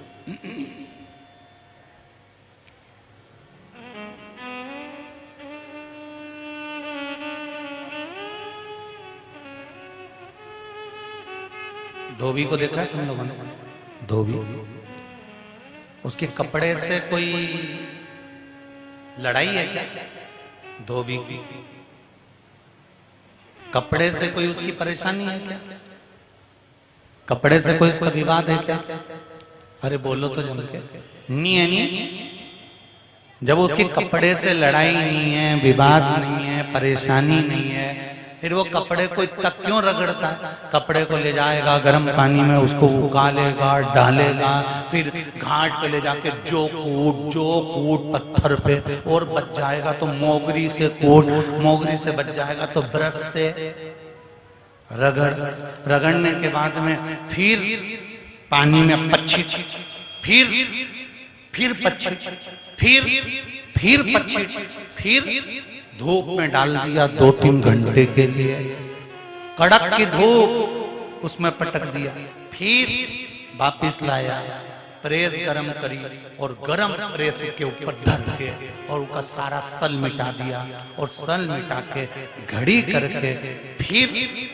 धोबी को देखा है तुम लोगों ने? धोबी, उसके कपड़े से कोई लड़ाई है क्या? धोबी की कपड़े से कोई उसकी परेशानी है क्या? कपड़े से कोई उसका विवाद है क्या? अरे बोलो तो जम के। नहीं है, नहीं। जब उसके कपड़े से लड़ाई नहीं है, विवाद नहीं है, परेशानी नहीं है, फिर वो कपड़े को तक क्यों रगड़ता है? कपड़े को ले जाएगा गर्म पानी में, उसको उकालेगा, डालेगा, फिर घाट पे ले जाके जो कूट पत्थर पे, और बच जाएगा तो मोगरी से कूट, मोगरी से बच जाएगा तो ब्रश से रगड़, रगड़ने के बाद में फिर पानी में पच्छी, फिर पच्छी, फिर पच्छी, फिर धूप में डाल दिया 2-3 घंटे के लिए, कड़क की धूप उसमें पटक दिया, फिर वापिस लाया, प्रेस गरम करी और गरम प्रेस के ऊपर धर के और उसका सारा सल मिटा दिया, और सल मिटा के घड़ी करके फिर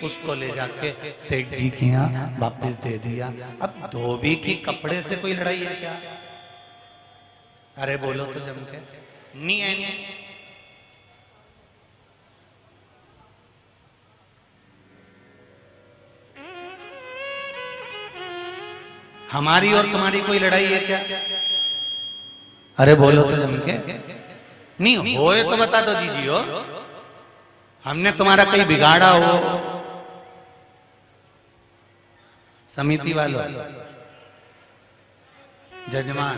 उसको ले जाके सेठ जी के यहाँ वापिस दे दिया। अब धोबी की कपड़े से कोई लड़ाई है क्या? अरे बोलो तो जम के। नहीं है, नहीं। हमारी और तुम्हारी कोई लड़ाई है क्या? अरे बोलो तो जम के। नहीं होए तो बता दो जीजी हो, हमने तुम्हारा कहीं बिगाड़ा हो समिति वालों, जजमान,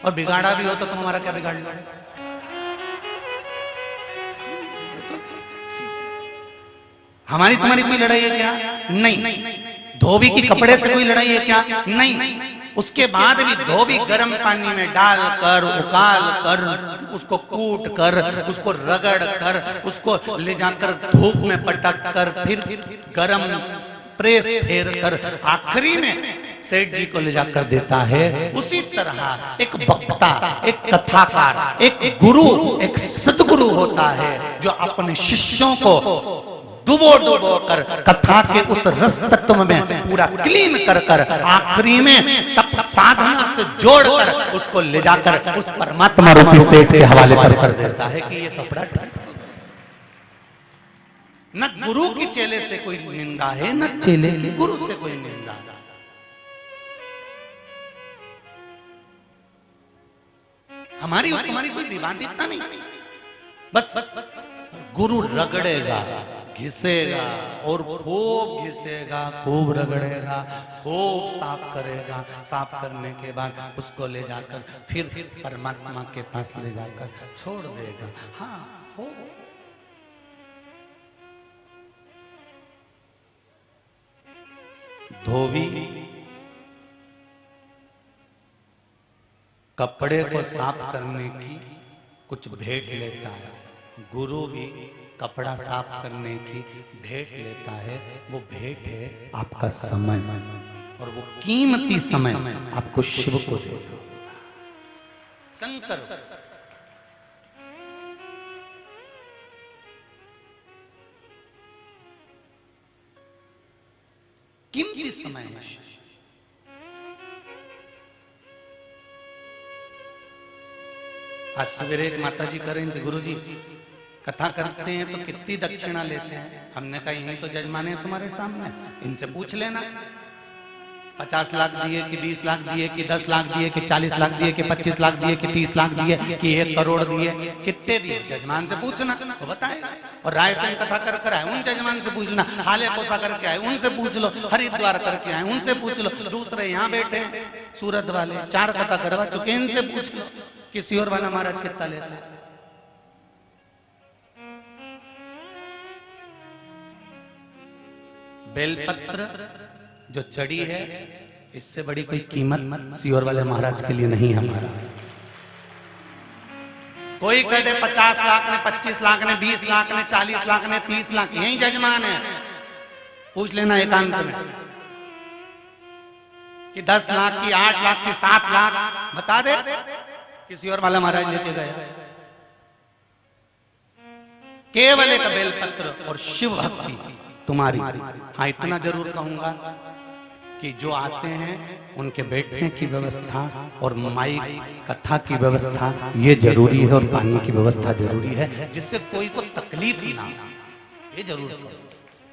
और बिगाड़ा भी हो तो तुम हमारा क्या बिगाड़ लो? हमारी तुम्हारी कोई लड़ाई है क्या? नहीं। धोबी की कपड़े से कोई लड़ाई है क्या? नहीं। उसके बाद भी धोबी गर्म पानी में डालकर, उकाल कर, उसको कूट कर, उसको रगड़ कर, उसको ले जाकर धूप में पटक कर, फिर गर्म प्रेस फेर कर आखिरी में सेठ जी को ले जाकर देता है। उसी तरह एक वक्ता, एक कथाकार, एक गुरु, एक सदगुरु होता है जो अपने शिष्यों को डुबो कर कथा के उस रस तत्व में पूरा क्लीन कर आखिरी में तप साधना से जोड़कर उसको ले जाकर उस परमात्मा रूपी सेठ के हवाले कर देता है कि ये कपड़ा ठीक। न गुरु की चेले से कोई निंदा है, न चेले की गुरु से कोई निंदा है। हमारी और तुम्हारी कोई विवाद इतना नहीं, बस गुरु रगड़ेगा, घिसेगा और खूब घिसेगा, खूब रगड़ेगा, खूब साफ करेगा। साफ करने के बाद उसको ले जाकर फिर परमात्मा के पास ले जाकर छोड़ देगा। हाँ हो। धोबी कपड़े को साफ करने की कुछ भेंट लेता है, गुरु भी कपड़ा साफ करने की भेंट लेता है। वो भेंट है आपका समय, और वो कीमती समय आपको शिव को दे दो। शंकर कीमती समय है। आज सवेरे एक माता जी कह रही थी, गुरु जी कथा करते हैं तो कितनी दक्षिणा लेते हैं? हमने कहा यही तो जजमान है तुम्हारे सामने, इनसे पूछ लेना। 50 लाख दिए कि 20 लाख दिए कि 10 लाख दिए कि 40 लाख दिए कि 25 लाख दिए कि 30 लाख दिए कि 1 करोड़ दिए, कितने दिए? जजमान से पूछना तो बताएगा। और रायसेन कथा कर आए उन जजमान से पूछना, हाले कोसा करके आए उनसे पूछ लो, हरिद्वार करके आए उनसे पूछ लो, दूसरे यहाँ बैठे हैं सूरत वाले 4 कथा करवा चुके, इनसे पूछ लो कि सियोर वाला महाराज कितना लेता है। बेलपत्र जो चढ़ी है, इससे बड़ी कोई कीमत सियोर वाले महाराज के लिए नहीं है। हमारा कोई कह दे 50 लाख ने, 25 लाख ने, 20 लाख ने, 40 लाख ने, 30 लाख, यही जजमान है। पूछ लेना एकांत में कि 10 लाख की, 8 लाख की, 7 लाख बता दे कि सियोर वाला महाराज लेके गया। केवल एक बेलपत्र और शिव भक्ति तुम्हारी। हाँ इतना जरूर कहूंगा कि जो आते हैं उनके बैठने की व्यवस्था और माइक कथा की व्यवस्था ये जरूरी है, और पानी की व्यवस्था जरूरी है, जिससे कोई को तकलीफ ना हो। ये जरूर करो,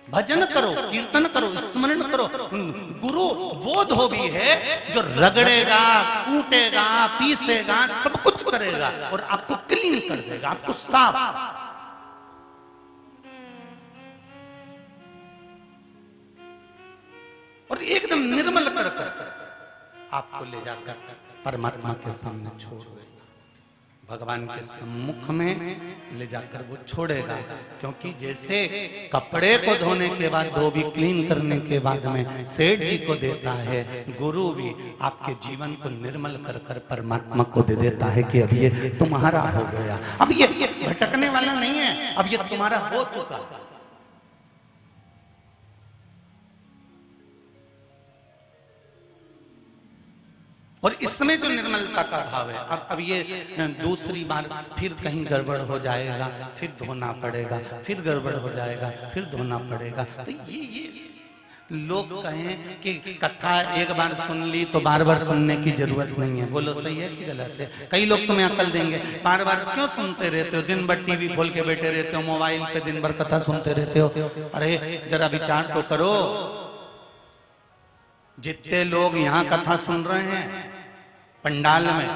भजन करो, कीर्तन करो, स्मरण करो। गुरु वो धोबी है जो रगड़ेगा, कूटेगा, पीसेगा, सब कुछ करेगा और आपको क्लीन कर देगा, आपको साफ। और एकदम निर्मल कर आपको ले जाकर परमात्मा के सामने छोड़ देगा, भगवान के सम्मुख में ले जाकर वो छोड़ेगा। क्योंकि जैसे कपड़े को धोने के बाद, धोबी क्लीन करने के बाद में सेठ जी को देता है, गुरु भी आपके जीवन को निर्मल कर परमात्मा को दे देता है कि अब ये तुम्हारा हो गया, अब ये भटकने वाला नहीं है, अब ये तुम्हारा हो चुका है। और इसमें जो निर्मलता का भाव है, अब ये दूसरी बार फिर कहीं गड़बड़ हो जाएगा, फिर धोना पड़ेगा, फिर गड़बड़ हो जाएगा, फिर धोना पड़ेगा। तो ये लोग कहें कि कथा एक बार सुन ली तो बार बार सुनने की जरूरत नहीं है। बोलो सही है कि गलत है? कई लोग तुम्हें अकल देंगे, बार बार क्यों सुनते रहते हो? दिन भर टीवी खोल के बैठे रहते हो, मोबाइल पे दिन भर कथा सुनते रहते हो। अरे जरा विचार तो करो, जितने लोग यहाँ कथा सुन रहे हैं पंडाल में,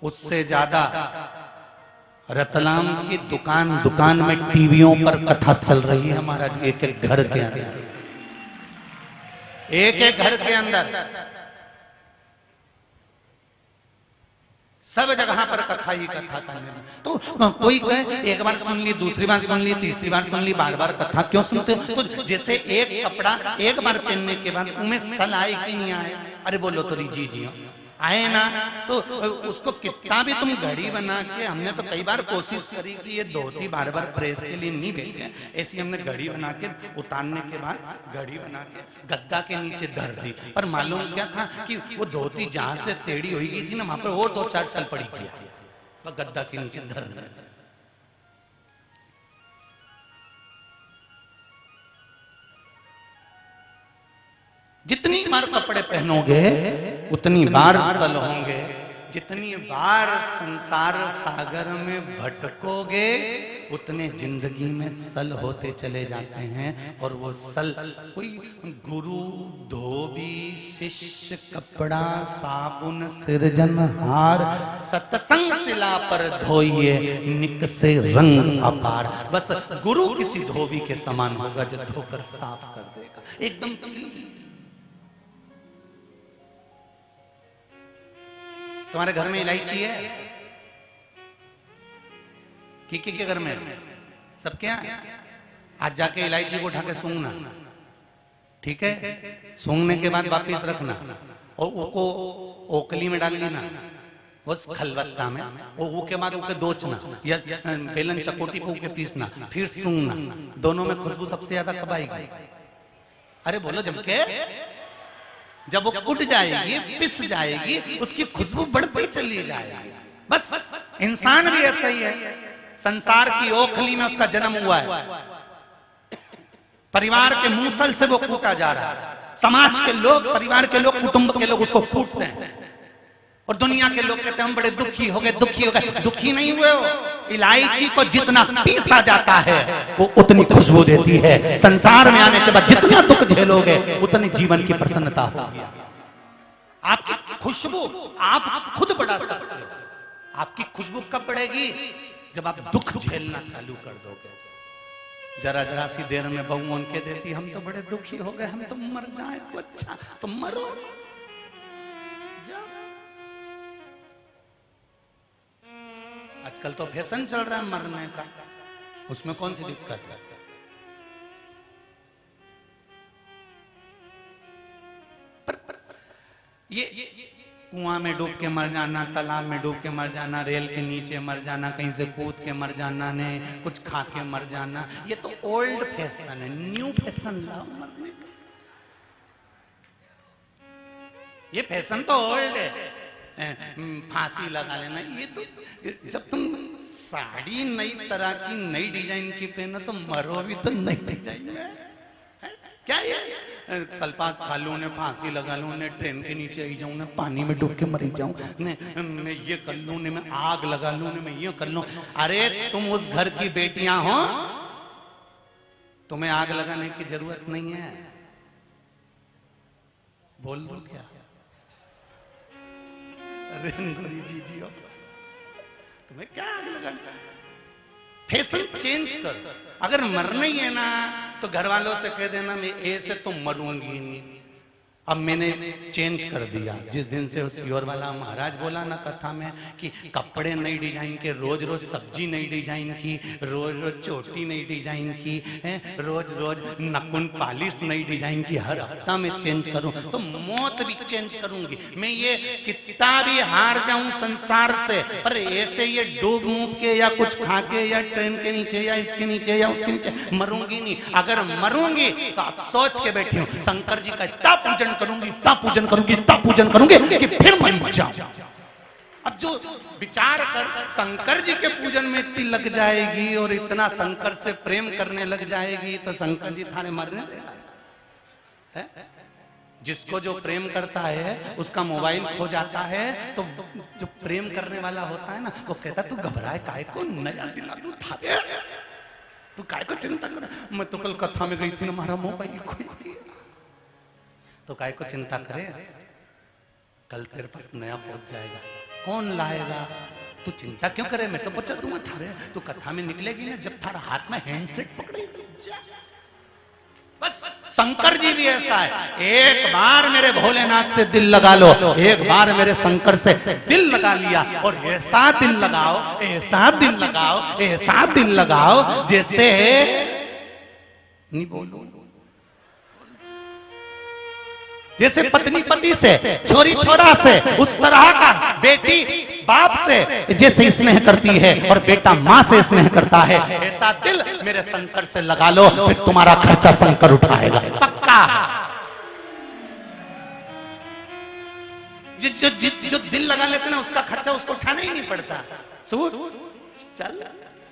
उससे ज्यादा रतलाम की दुकान दुकान में टीवियों पर कथा चल रही है महाराज। एक एक घर के अंदर, एक एक घर के अंदर सब जगह पर कथा ही कथा करने में। तो कोई कहे एक बार सुन ली, दूसरी बार सुन ली, तीसरी बार सुन ली, बार बार कथा क्यों सुनते हो? तो जैसे एक कपड़ा एक बार पहनने के बाद उनमें सल आए कि नहीं आए? अरे बोलो तो जी जी आए ना। तो उसको कितना भी तुम घड़ी बना के, हमने तो कई बार कोशिश करी कि ये धोती बार बार प्रेस के लिए नहीं भेजे, ऐसी हमने घड़ी बना के उतारने के बाद घड़ी बना के गद्दा के नीचे धर दी। पर मालूम क्या था कि वो धोती जहां से टेढ़ी हुई गई थी ना, वहां पर और 2-4 साल पड़ी किया गद्दा के नीचे धर दी। जितनी बार कपड़े पहनोगे उतनी बार सल होंगे, जितनी बार संसार सागर में भटकोगे उतने जिंदगी में सल होते चले जाते हैं। और वो सल कोई गुरु, धोबी, शिष्य, कपड़ा, साबुन, सिरजनहार, सत्संग शिला पर धोइए निक से रंग अपार। बस गुरु किसी धोबी के समान होगा जो धोकर साफ कर देगा एकदम। तुम्हारे घर में इलायची है? के घर में? सबके यहाँ? आज जाके इलायची को उठा के सूंघना, ठीक है? सूंघने के बाद वापिस रखना और उसको ओकली में डाल लेना, उस खलबत्ता में। और वो के बाद उसे दोचना या बेलन चकोटी पे उके पीसना, फिर सूंघना। दोनों में खुशबू सबसे ज्यादा कब आएगी? अरे बोलो जब के जब वो उठ जाएगी, पिस जाएगी, उसकी खुशबू बढ़ती चली जाएगी। बस इंसान भी ऐसा ही है। संसार की ओखली में उसका जन्म हुआ है, परिवार के मूसल से वो कूटा जा रहा है। समाज के लोग, परिवार के लोग, कुटुंब के लोग उसको कूटते हैं और दुनिया के लोग कहते हैं हम बड़े दुखी हो गए, दुखी हो गए। दुखी नहीं हुए हो, इलायची को जितना पीसा जाता है वो उतनी खुशबू देती है। संसार में आने के बाद जितना दुख झेलोगे उतनी जीवन की प्रसन्नता होगी। आपकी खुशबू आप खुद बढ़ा सकते हो। आपकी खुशबू कब बढ़ेगी? जब आप दुख झेलना चालू कर दोगे। जरा जरा सी देर में बहू उनके देती हम तो बड़े दुखी हो गए, हम तो मर जाए तो अच्छा, तो मरो। आजकल तो फैशन चल रहा है मरने का, उसमें कौन सी दिक्कत है? पर ये कुआं में डूब के मर जाना, तालाब में डूब के मर जाना, रेल के नीचे मर जाना, कहीं से कूद के मर जाना, ने कुछ खा के मर जाना, ये तो ओल्ड फैशन है। न्यू फैशन लाओ मरने का। ये फैशन तो ओल्ड है। फांसी लगा लेना, ये तो जब तुम साड़ी नई तरह की नई डिजाइन की पहनो तो मरो भी तो नई डिजाइन में। क्या ये सल्फास खा लूं, ने फांसी लगा लूं, ने ट्रेन के नीचे आई जाऊं, ने पानी में डूब के मरी जाऊं, ने मैं ये कर लूं, ने मैं आग लगा लूं, ने मैं ये कर लूं। अरे तुम उस घर की बेटियां हो, तुम्हें आग लगाने की जरूरत नहीं है। बोल दो क्या? जी हो, तुम्हें क्या आग लगाना? फैशन चेंज कर। अगर मरना ही है ना तो घर वालों से कह देना मैं ऐसे तो मरूंगी नहीं। अब मैंने चेंज कर दिया। जिस दिन से उस योर वाला महाराज बोला ना कथा में कि कपड़े नई डिजाइन के, रोज रोज सब्जी नई डिजाइन की, रोज रोज चोटी नई डिजाइन की, रोज रोज नकुन पालिश नई डिजाइन की, हर हफ्ता में चेंज करूं तो मौत भी चेंज करूंगी। मैं ये कितना भी हार जाऊं संसार से, पर ऐसे ये डूब मूब के या कुछ खा के या ट्रेन के नीचे या इसके नीचे या उसके नीचे मरूंगी नहीं। अगर मरूंगी तो आप सोच के बैठी हूं शंकर जी का इतना पूजन करूंगी, इतना पूजन करूंगी, इतना पूजन करूंगी कि फिर मर जाऊं। अब जो विचार कर शंकर जी के पूजन में इतनी लग जाएगी और इतना शंकर से प्रेम करने लग जाएगी तो शंकर जी थाने मरने देगा है? जिसको जो प्रेम करता है उसका मोबाइल खो जाता है तो जो प्रेम करने वाला होता है ना वो कहता तू घबराए काहे को, नया दिला दूं थारे, तू काहे को चिंता कर। मैं तो कल कथा में गई थी ना, हमारा मोबाइल खो गया। तो काय को चिंता करे, कल तेरे पास नया पहुंच जाएगा। कौन लाएगा? तू चिंता क्यों करे, मैं तो बचा दूंगा थारे। तू कथा में निकलेगी ना, जब थारा हाथ में हैंडसेट पकड़े बस। शंकर जी भी ऐसा है, एक बार मेरे भोलेनाथ से दिल लगा लो, एक बार मेरे शंकर से दिल लगा लिया, और ऐसा दिल लगाओ, ऐसा दिल लगाओ, ऐसा दिल लगाओ जैसे नहीं बोलो, जैसे पत्नी पति से, छोरी छोरा से, उस तरह का बेटी बाप से जैसे स्नेह करती है और बेटा माँ से स्नेह करता है, ऐसा दिल मेरे शंकर से लगा लो, फिर तुम्हारा खर्चा शंकर उठाएगा पक्का। जो दिल लगा लेते ना, उसका खर्चा उसको उठाना ही नहीं पड़ता। चल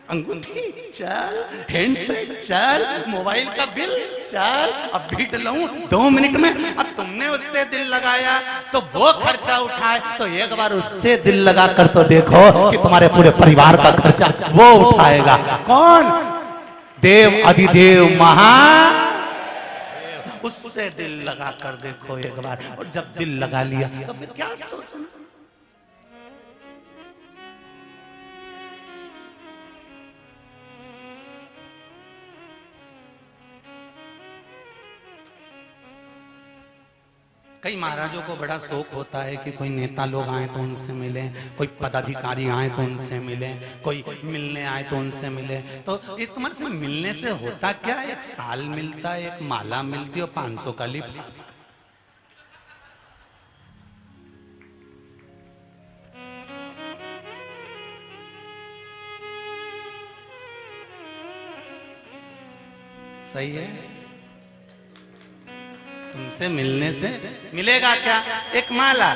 अंगूठी चल, हैंडसेट चल, मोबाइल का बिल चल, अब भी डलाऊं 2 मिनट में। अब तुमने उससे दिल लगाया तो वो खर्चा उठाए, तो एक बार उससे दिल लगा कर तो देखो कि तुम्हारे पूरे परिवार का खर्चा वो उठाएगा। कौन? देव अधिदेव महा, उससे दिल लगा कर देखो एक बार, और जब दिल लगा लिया तो फिर क्या सोचना। कई महाराजों को बड़ा शौक होता है कि कोई नेता लोग आए तो उनसे मिलें, कोई पदाधिकारी आए तो उनसे मिलें, कोई मिलने आए तो उनसे मिलें। तो ये तुम्हारे से मिलने से होता क्या? एक साल मिलता है, एक माला मिलती है और 500 का लिफाफा। सही है? तुमसे मिलने से मिलेगा क्या? एक माला,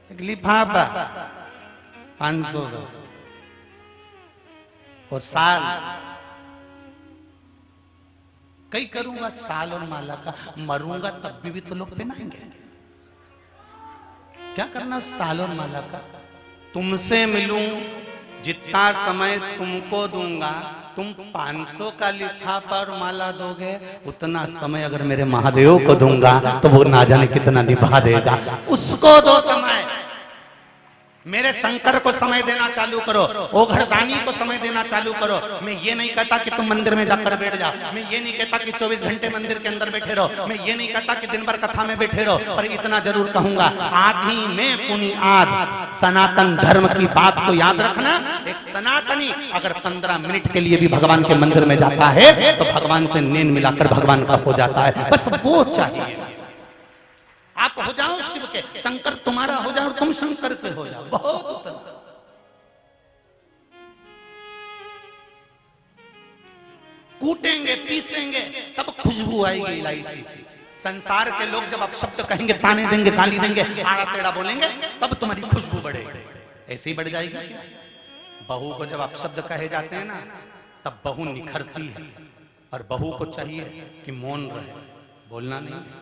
एक लिफाफा 500 का, और साल। कई करूंगा साल और माला का, मरूंगा तब भी तो लोग पहनाएंगे। क्या करना साल और माला का? तुमसे मिलूं, जितना समय तुमको दूंगा, तुम 500 का लिफाफा और माला दोगे, उतना समय अगर मेरे महादेव को दूंगा तो वो ना जाने कितना निभा देगा। उसको दो समय, मेरे शंकर को समय देना चालू करो, ओघड़दानी को समय देना चालू करो। मैं ये नहीं कहता कि तुम मंदिर में जाकर बैठ जाओ, मैं ये नहीं कहता कि 24 घंटे मंदिर के अंदर बैठे रहो, मैं ये नहीं कहता कि दिन भर कथा में बैठे रहो, पर इतना जरूर कहूंगा, आधी में पुनि आध, सनातन धर्म की बात को याद रखना। एक सनातनी अगर 15 मिनट के लिए भी भगवान के मंदिर में जाता है तो भगवान से नैन मिलाकर भगवान का हो जाता है। बस वो चाहिए। आप हो जाओ शिव के, शंकर तुम्हारा हो जाओ और तुम शंकर के हो जाओ, बहुत उतना। कूटेंगे पीसेंगे तब खुशबू आएगी इलायची। संसार के लोग जब आप शब्द कहेंगे, ताने देंगे, गाली देंगे, आड़ा टेढ़ा बोलेंगे, तब तुम्हारी खुशबू बढ़ेगी। ऐसे ही बढ़ जाएगी क्या? बहू को जब आप शब्द कहे जाते हैं ना, तब बहू निखरती है, और बहू को चाहिए कि मौन रहे, बोलना नहीं।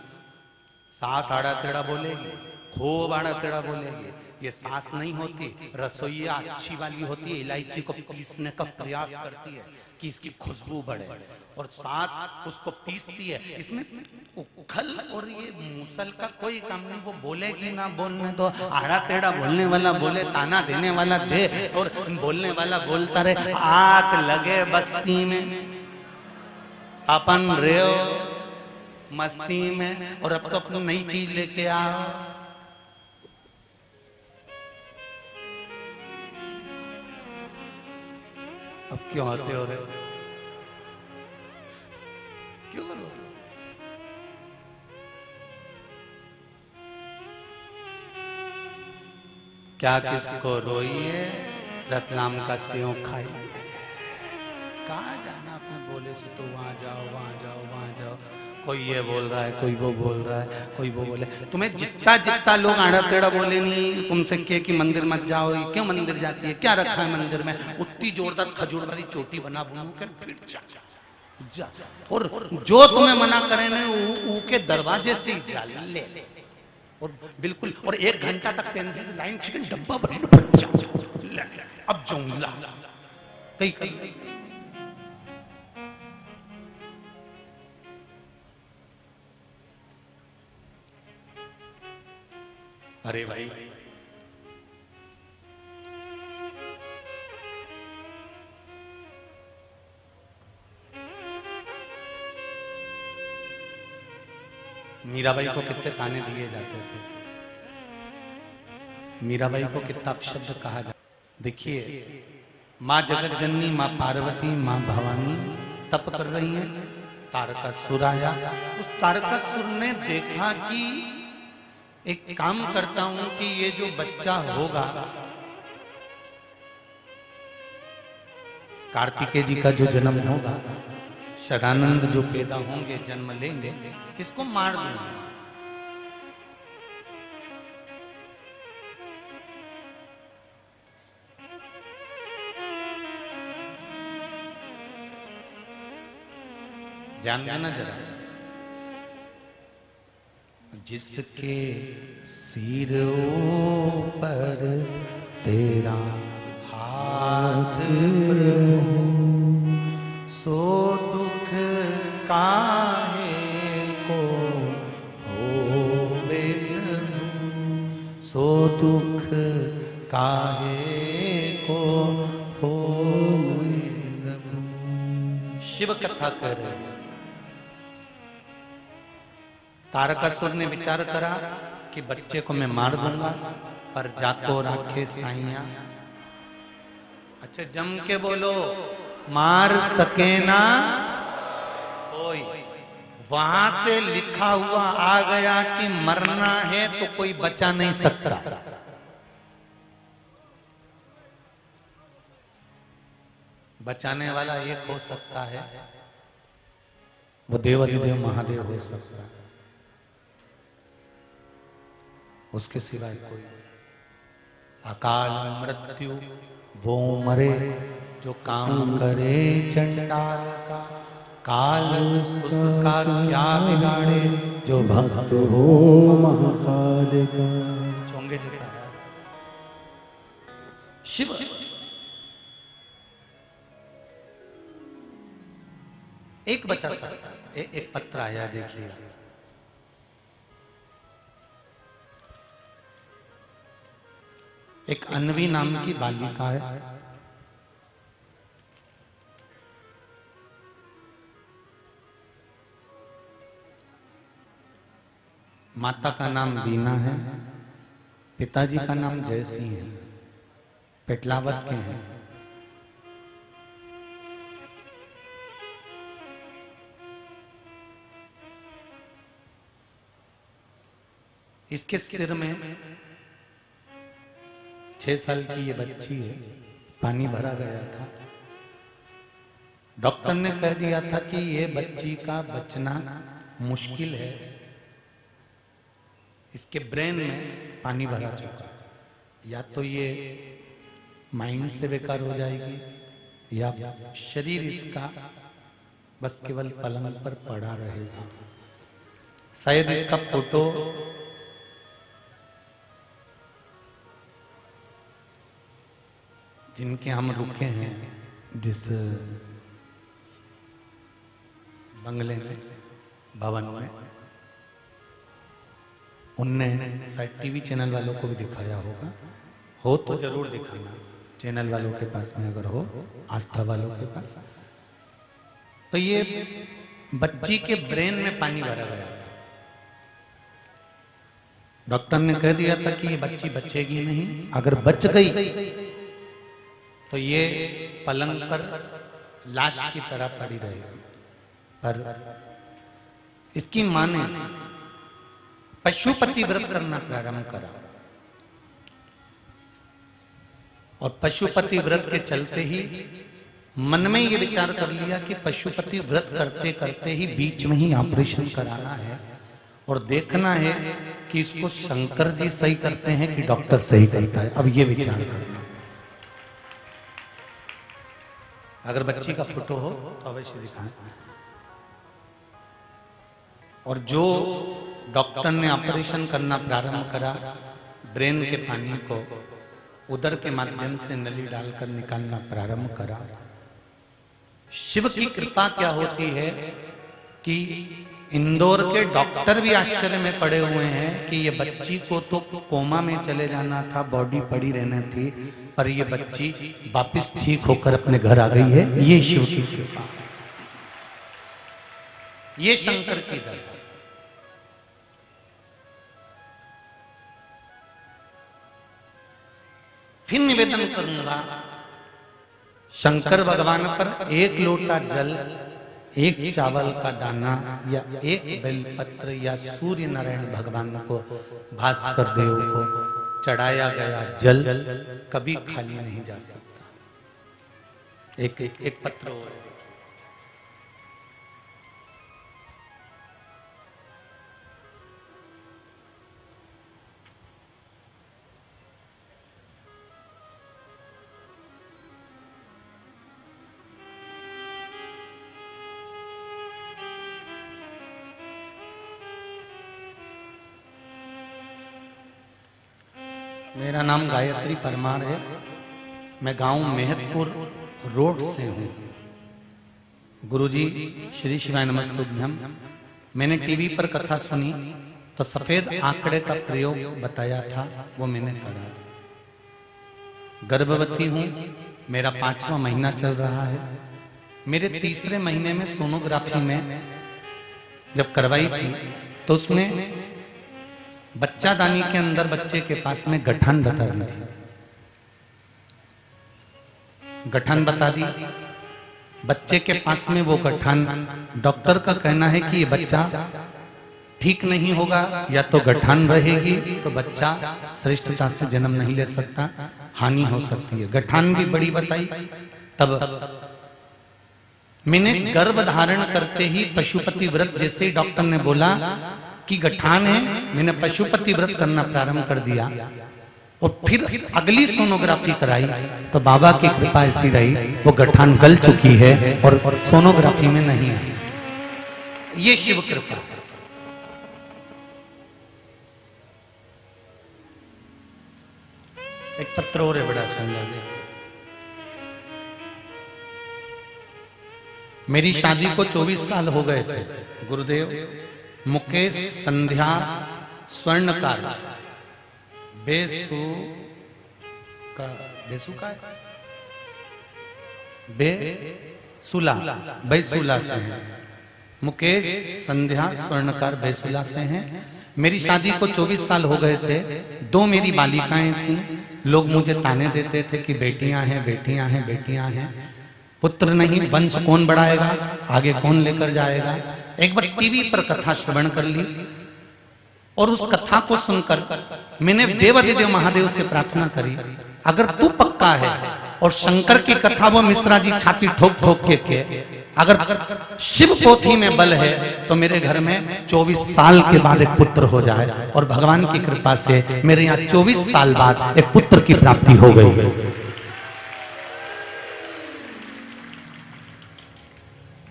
सास आड़ा टेढ़ा बोलेगी, खूब आड़ा टेढ़ा बोलेगी, ये सास नहीं होती, रसोईया अच्छी वाली होती है, इलायची को पीसने का प्रयास करती है कि इसकी खुशबू बढ़े, और सास उसको पीसती है। इसमें उखल और ये मूसल का कोई काम नहीं, वो बोलेगी ना बोलने दो, आड़ा टेढ़ा बोलने वाला बोले, ताना देने वाला दे, और बोलने वाला बोलता रहे। आग लगे बस्ती में अपन रेओ मस्ती में, और अब तो अपनी नई चीज लेके आओ। अब क्यों हंसे हो रहे हो? क्यों रो? क्या किसको रोइए, रतलाम का सेव खाई। कहाँ जाना अपने बोले से, तो वहां जाओ, वहां जाओ, वहां जाओ। कोई ये बोल रहा है, कोई वो बोल रहा है, कोई वो बोले। तुम्हें जितना जितना लोग आड़ा टेढ़ा बोले नहीं, तुमसे कहे कि मंदिर मत जाओ, ये क्यों मंदिर जाती है, क्या रखा है मंदिर में, उतनी जोरदार खजूर वाली चोटी बना के फिर जा। और जो तुम्हें मना करे ना, ऊ के दरवाजे से जा ले, और बिल्कुल, और 1 घंटा तक पेंसिल से लाइन खींच, डब्बा भर, अब जाऊंगा कहीं। अरे भाई, मीराबाई को कितने ताने दिए जाते थे, मीराबाई को कितना अपशब्द कहा जाता। देखिए, माँ जगत जननी, माँ पार्वती, माँ भवानी तप कर रही हैं, तारकासुर आया। उस तारकासुर ने देखा कि एक काम करता हूं कि ये जो बच्चा होगा, कार्तिकेय जी का जो जन्म होगा, शरानंद जो पैदा होंगे, जन्म लेंगे, इसको मार दूंगा। ध्यान देना जरा, जिसके सिरों पर तेरा हाथ प्रभु, सो दुख काहे को होवे प्रभु, सो दुख काहे को होवे प्रभु। शिव कथा कर रहे हैं। तारकासुर ने विचार करा कि बच्चे को मैं मार दूंगा, पर जाको राखे साइया। अच्छा, जम के बोलो, मार सके ना कोई। वहां से लिखा हुआ आ गया कि मरना है तो कोई बचा नहीं सकता। बचाने वाला एक हो सकता है, वो देवाधिदेव महादेव हो सकता है, उसके सिवाय कोई। अकाल मृत्यु वो मरे जो काम करे चंडाल का, काल उसका क्या बिगाड़े जो भक्त हो महाकाल का। चोंगे जैसा है शिव। एक बचा सकता, एक पत्र आया, देखिए। एक अन्वी नाम की बालिका है, माता का नाम बीना है, पिताजी का नाम जयसिंह है, पेटलावत के हैं। इसके सिर में 6 साल की ये बच्ची है, पानी भरा गया था। डॉक्टर ने कह दिया था कि ये बच्ची का बचना मुश्किल है, इसके ब्रेन में पानी भरा चुका, या तो ये माइंड से बेकार हो जाएगी या शरीर इसका बस केवल पलंग पर पड़ा रहेगा। शायद इसका फोटो जिनके हम रुके हैं, जिस बंगले में, भवन में, उनने शायद टीवी चैनल वालों को भी दिखाया होगा। हो तो जरूर दिखाना, चैनल वालों के पास में अगर हो, आस्था वालों के पास। तो ये बच्ची के ब्रेन में पानी भरा गया था। डॉक्टर ने कह दिया था कि ये बच्ची बचेगी नहीं, अगर बच गई तो ये पलंग पर लाश की तरह पड़ी रहेगी। पर इसकी मां ने पशुपति व्रत करना प्रारंभ करा, और पशुपति व्रत के चलते ही मन में ये विचार कर लिया कि पशुपति व्रत करते करते ही बीच में ही ऑपरेशन कराना है और देखना है कि इसको शंकर जी सही करते हैं कि डॉक्टर सही करता है। अब ये विचार करना। अगर बच्ची का फोटो हो तो अवश्य दिखाएं। और जो डॉक्टर ने ऑपरेशन करना प्रारंभ करा, ब्रेन के पानी को उदर के माध्यम से नली डालकर निकालना प्रारंभ करा। शिव की कृपा क्या होती है कि इंदौर के डॉक्टर भी आश्चर्य में पड़े हुए हैं कि ये बच्ची को तो कोमा में चले जाना था, बॉडी पड़ी रहना थी, पर ये बच्ची वापस ठीक होकर अपने घर आ गई है। ये शिव की कृपा, ये शंकर की दया। फिर निवेदन करूंगा शंकर भगवान पर एक लोटा जल, एक चावल का दाना या एक बेलपत्र या सूर्य नारायण भगवान को, भास्कर देव को चढ़ाया गया जल कभी खाली नहीं जा सकता। एक पत्र हो। मेरा नाम गायत्री परमार है। मैं गांव मेहतपुर रोड से हूँ। गुरुजी श्री शिवाय नमस्तुभ्यम। मैंने टीवी पर कथा सुनी तो सफेद आंकड़े का प्रयोग बताया था, वो मैंने करा। गर्भवती हूँ, मेरा 5वां महीना चल रहा है। मेरे 3रे महीने में सोनोग्राफी में जब करवाई थी तो उसमें बच्चादानी के अंदर बच्चे के पास में गठान बता दी थी। गठान बता दी, बच्चे के पास में वो गठान, डॉक्टर का कहना है कि ये बच्चा ठीक नहीं होगा, या तो गठान रहेगी तो बच्चा श्रेष्ठता से जन्म नहीं ले सकता, हानि हो सकती है। गठान भी बड़ी बताई। तब मैंने गर्भ धारण करते ही पशुपति व्रत, जैसे ही डॉक्टर ने बोला कि गठान है, मैंने पशुपति व्रत करना प्रारंभ कर दिया। और फिर अगली सोनोग्राफी कराई तो बाबा की कृपा ऐसी रही, वो गठान गल चुकी है और सोनोग्राफी में नहीं आई। ये शिव कृपा। एक पत्र और है बड़ा सुंदर। मेरी शादी को 24 साल हो गए थे। गुरुदेव मुकेश संध्या स्वर्णकार बेसु बैसुला से हैं। मुकेश संध्या स्वर्णकार बैसुला से हैं। मेरी शादी को 24 साल हो गए थे। 2 मेरी बालिकाएं थीं। लोग मुझे ताने देते थे कि बेटियां हैं, बेटियां हैं, बेटियां हैं। पुत्र नहीं, वंश कौन बढ़ाएगा, आगे कौन लेकर जाएगा। एक बार टीवी पर कथा श्रवण कर ली और उस कथा को सुनकर मैंने देवाधिदेव महादेव से प्रार्थना करी, अगर तू पक्का है और शंकर की कथा वो मिश्रा जी छाती ठोक ठोक के अगर शिव पोथी में बल है तो मेरे घर में 24 साल के बाद एक पुत्र हो जाए। और भगवान की कृपा से मेरे यहाँ 24 साल बाद एक पुत्र की प्राप्ति हो गई।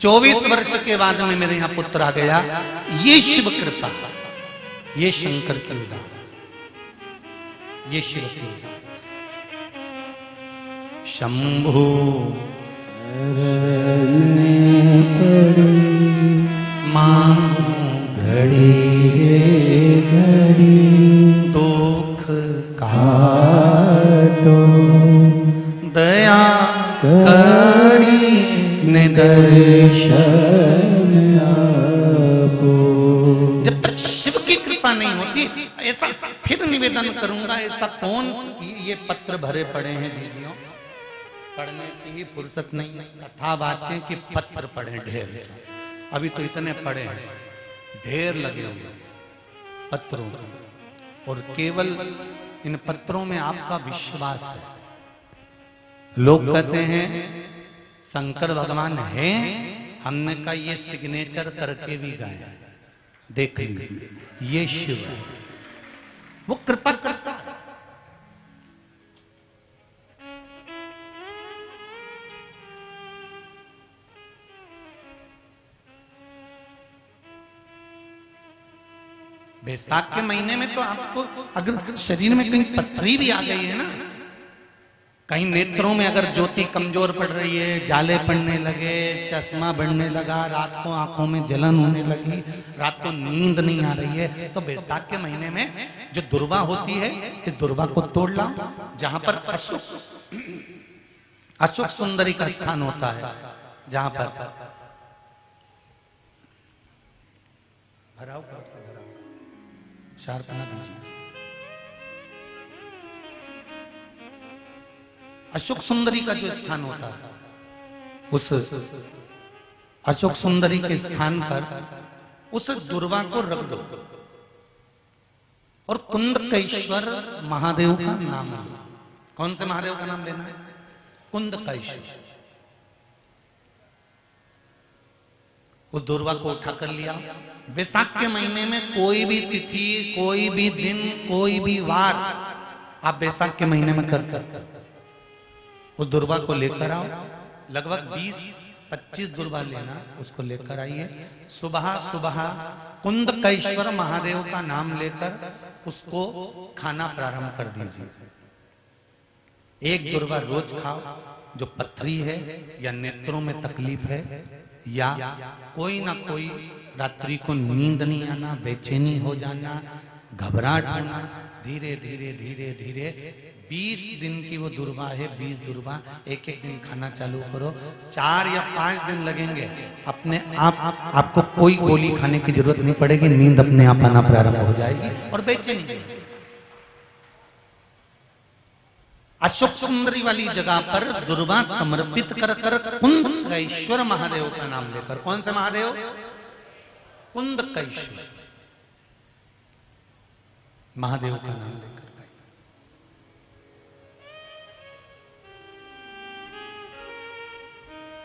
24 वर्ष के बाद में मेरे यहाँ पुत्र आ गया। ये शिव कृपा, ये शंकर की उदार, ये शिव की उदार। शंभु मांगू घड़ी घड़ी दुख काटो, दया करी निदर्शन आपो। जब तक शिव की कृपा नहीं होती, ऐसा फिर निवेदन करूंगा, ऐसा कौन ये पत्र भरे पड़े हैं जीजियों, पढ़ने की ही फुर्सत नहीं। कथा वाचे कि पत्र पढ़े ढेर। अभी तो इतने पढ़े हैं, ढेर लगे हुए पत्रों, और केवल इन पत्रों में आपका विश्वास है। लोग कहते हैं शंकर भगवान है, हमने कहा ये सिग्नेचर करके भी गाया, देख लीजिए, ये शिव है, वो कृपा करता है। बैसाख के महीने में तो आपको अगर शरीर में कहीं पथरी भी आ गई है ना, कहीं नेत्रों में अगर ज्योति कमजोर पड़ रही है, जाले पड़ने लगे, चश्मा बढ़ने लगा, रात को आंखों में जलन होने लगी, रात को नींद नहीं आ रही है, तो बैसाख के महीने में जो दुर्वा होती है, इस दुर्वा को तोड़ लाओ। जहां पर अशोक सुंदरी का स्थान होता है, जहां पर भराव शार्पना दीजिए। अशोक सुंदरी का जो स्थान होता है, उस अशोक सुंदरी के स्थान पर उस दुर्वा को रख दो और कुंदकेश्वर महादेव का नाम लो। कौन से महादेव का नाम लेना है? कुंदकेश्वर। उस दुर्वा को उठा कर लिया। बैसाख के महीने में कोई भी तिथि, कोई भी दिन, कोई भी वार आप बैसाख के महीने में कर सकते हो। उस दुर्वा को लेकर आओ, लगभग 20-25 दुर्वा लेना, उसको लेकर आइए। सुबह सुबह कुंदकेश्वर महादेव का नाम लेकर उसको खाना प्रारंभ कर दीजिए। एक दुर्वा रोज खाओ। जो पथरी है या नेत्रों में तकलीफ है या कोई ना कोई रात्रि को नींद नहीं आना, बेचैनी हो जाना, घबराहट होना, धीरे धीरे धीरे धीरे 20 दिन की वो दुर्वा है, 20 दुर्वा एक एक दिन खाना चालू करो। 4 या 5 दिन लगेंगे, अपने आपको कोई गोली खाने की जरूरत नहीं पड़ेगी, नींद अपने आप आना प्रारंभ हो जाएगी और बेचैनी। अशोक सुंदरी वाली जगह पर दुर्वा समर्पित कर कर कुंदकेश्वर महादेव का नाम लेकर, कौन से महादेव? कुंदकेश्वर महादेव का नाम लेकर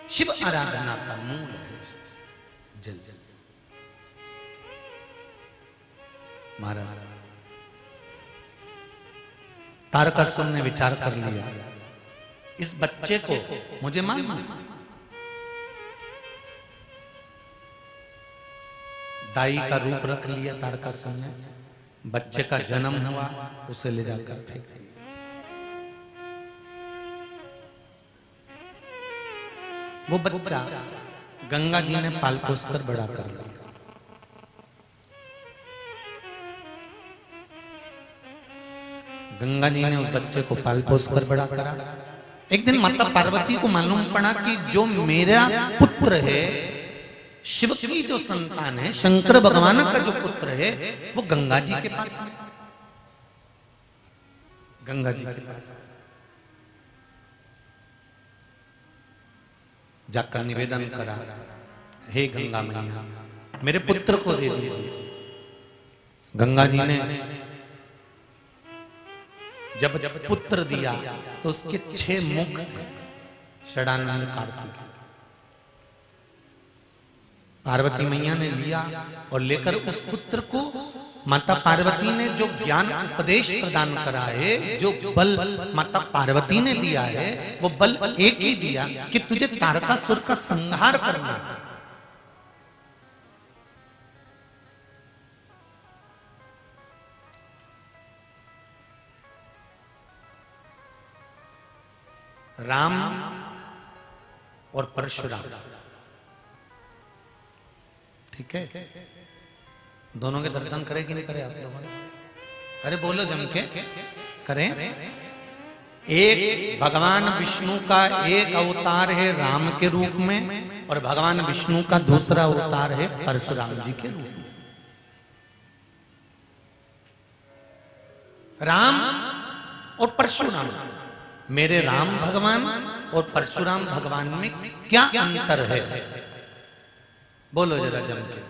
शिव आराधना का मूल है जल। महाराज तारकासुर ने विचार कर लिया, इस बच्चे को मुझे मारना है। दाई का रूप रख लिया तारकासुर ने, बच्चे का जन्म हुआ, उसे ले जाकर फेंक दिया। वो बच्चा गंगा जी ने पाल पोस कर बड़ा कर लिया। गंगा जी ने उस बच्चे को पाल पोस कर बड़ा करा। एक दिन माता पार्वती को मालूम पड़ा कि जो मेरा पुत्र है, शिव की जो संतान है, शंकर भगवान का जो पुत्र है, वो गंगा जी के पास है। गंगा जी के पास जाकर निवेदन करा, हे गंगा मैया, मेरे पुत्र को दे दीजिए। गंगा जी ने जब पुत्र दिया तो उसके 6 मुख थे, षडानंद कार्तिक। पार्वती मैया ने लिया और लेकर उस पुत्र को माता पार्वती ने जो ज्ञान उपदेश प्रदान करा है, जो बल माता पार्वती ने दिया है, वो बल एक ही दिया कि तुझे तारकासुर का संहार करना है। राम और परशुराम, ठीक है, दोनों के दर्शन करें कि नहीं करें आप लोगों ने? अरे बोलो जम के करें। एक भगवान विष्णु का एक अवतार है राम के रूप में, और भगवान विष्णु का दूसरा अवतार है परशुराम जी के रूप में। राम और परशुराम, मेरे राम भगवान और परशुराम भगवान में क्या अंतर है? बोलो जरा जम के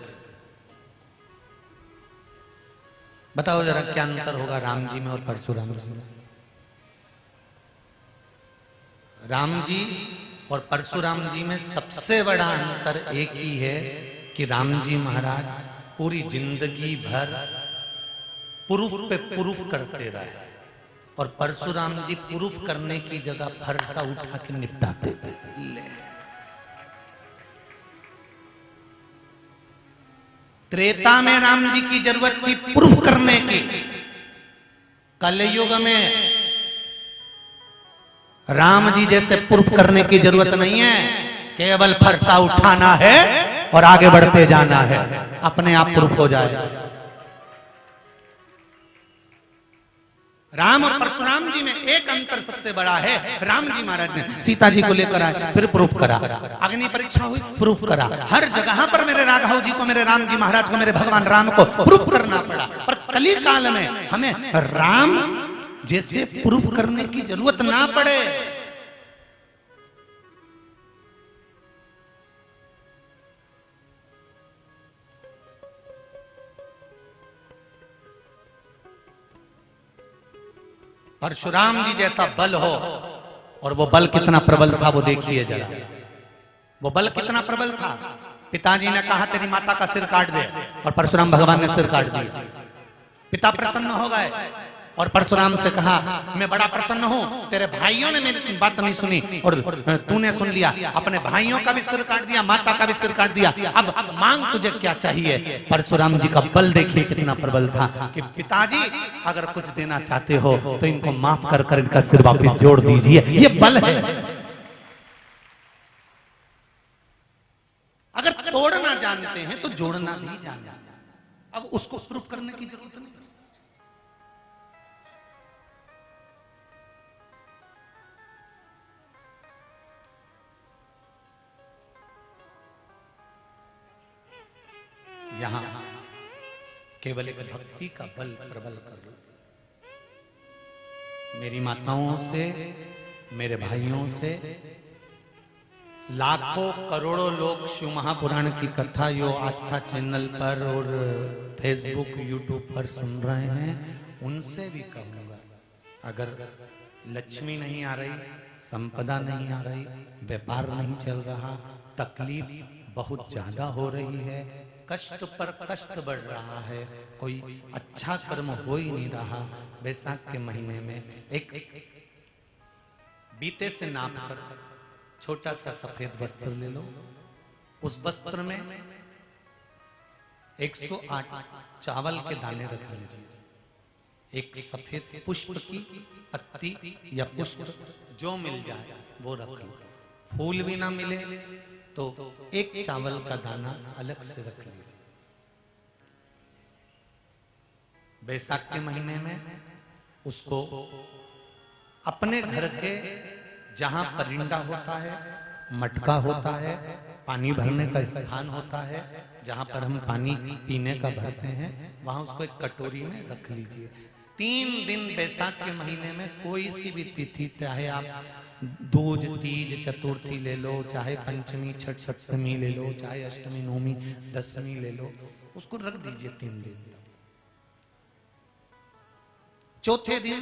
बताओ जरा, क्या अंतर होगा राम जी में और परशुराम जी में? राम जी और परशुराम जी में सबसे बड़ा अंतर एक ही है कि राम जी महाराज पूरी जिंदगी भर प्रूफ पे प्रूफ करते रहे, और परशुराम जी प्रूफ करने की जगह फरसा उठा के निपटाते गए। त्रेता में राम जी की जरूरत थी प्रूफ करने की, कलयुग में राम जी जैसे प्रूफ करने की जरूरत नहीं है, केवल फरसा उठाना है और आगे बढ़ते जाना है, अपने आप प्रूफ हो जाएगा। राम और परशुराम जी में एक अंतर सबसे बड़ा है, राम जी महाराज ने सीता जी को लेकर आए, फिर प्रूफ करा, अग्नि परीक्षा हुई, प्रूफ करा, हर जगह पर मेरे राघव जी को, मेरे राम जी महाराज को, मेरे भगवान राम को प्रूफ करना पड़ा। पर कली काल में हमें राम जैसे प्रूफ करने की जरूरत ना पड़े। परशुराम जी जैसा बल हो, और वो बल कितना प्रबल था वो देखिए जरा, वो बल कितना प्रबल था। पिताजी ने कहा तेरी माता का सिर काट दे, और परशुराम भगवान ने सिर काट दिया। पिता प्रसन्न हो गए और परशुराम से कहा मैं बड़ा प्रसन्न हूं, तेरे भाइयों ने मेरी बात नहीं सुनी और तूने सुन लिया, अपने भाइयों का भी सिर काट दिया, माता का भी सिर काट दिया, अब मांग तुझे क्या चाहिए। परशुराम जी का बल देखिए कितना प्रबल था कि पिताजी अगर कुछ देना चाहते हो तो इनको माफ कर कर इनका सिर वापस जोड़ दीजिए, ये बल है। अगर तोड़ना जानते हैं तो जोड़ना भी जानते हैं, अब उसको प्रूफ करने की जरूरत नहीं। यहां केवल एक भक्ति का बल प्रबल कर लो। मेरी माताओं से, मेरे भाइयों से लाखों करोड़ों लोग शिव महापुराण की कथा यो आस्था चैनल पर और फेसबुक यूट्यूब पर सुन रहे हैं, उनसे भी कहूंगा अगर लक्ष्मी नहीं आ रही, संपदा नहीं आ रही, व्यापार नहीं चल रहा, तकलीफ बहुत ज्यादा हो रही है, कष्ट पर कष्ट बढ़ रहा है, कोई अच्छा कर्म हो ही नहीं रहा, बैसाख के महीने में एक बीते से नाप कर छोटा सा सफेद वस्त्र ले लो, उस वस्त्र में 108 चावल के दाने रख लीजिए, एक सफेद पुष्प की पत्ती या पुष्प जो मिल जाए वो रख लो, फूल भी ना मिले तो एक चावल का दाना अलग से रख लीजिए। बैसाख के महीने में उसको अपने घर के जहां परिंदा होता है, मटका होता है, पानी भरने का स्थान होता है, जहां पर हम पानी पीने का भरते हैं, वहां उसको एक कटोरी में रख लीजिए। 3 दिन बैसाख के महीने में कोई सी भी तिथि, चाहे आप दूज, तीज, चतुर्थी ले लो, चाहे पंचमी, छठ, सप्तमी ले लो, चाहे अष्टमी, नवमी, दशमी ले लो, उसको रख दीजिए 3 दिन। चौथे दिन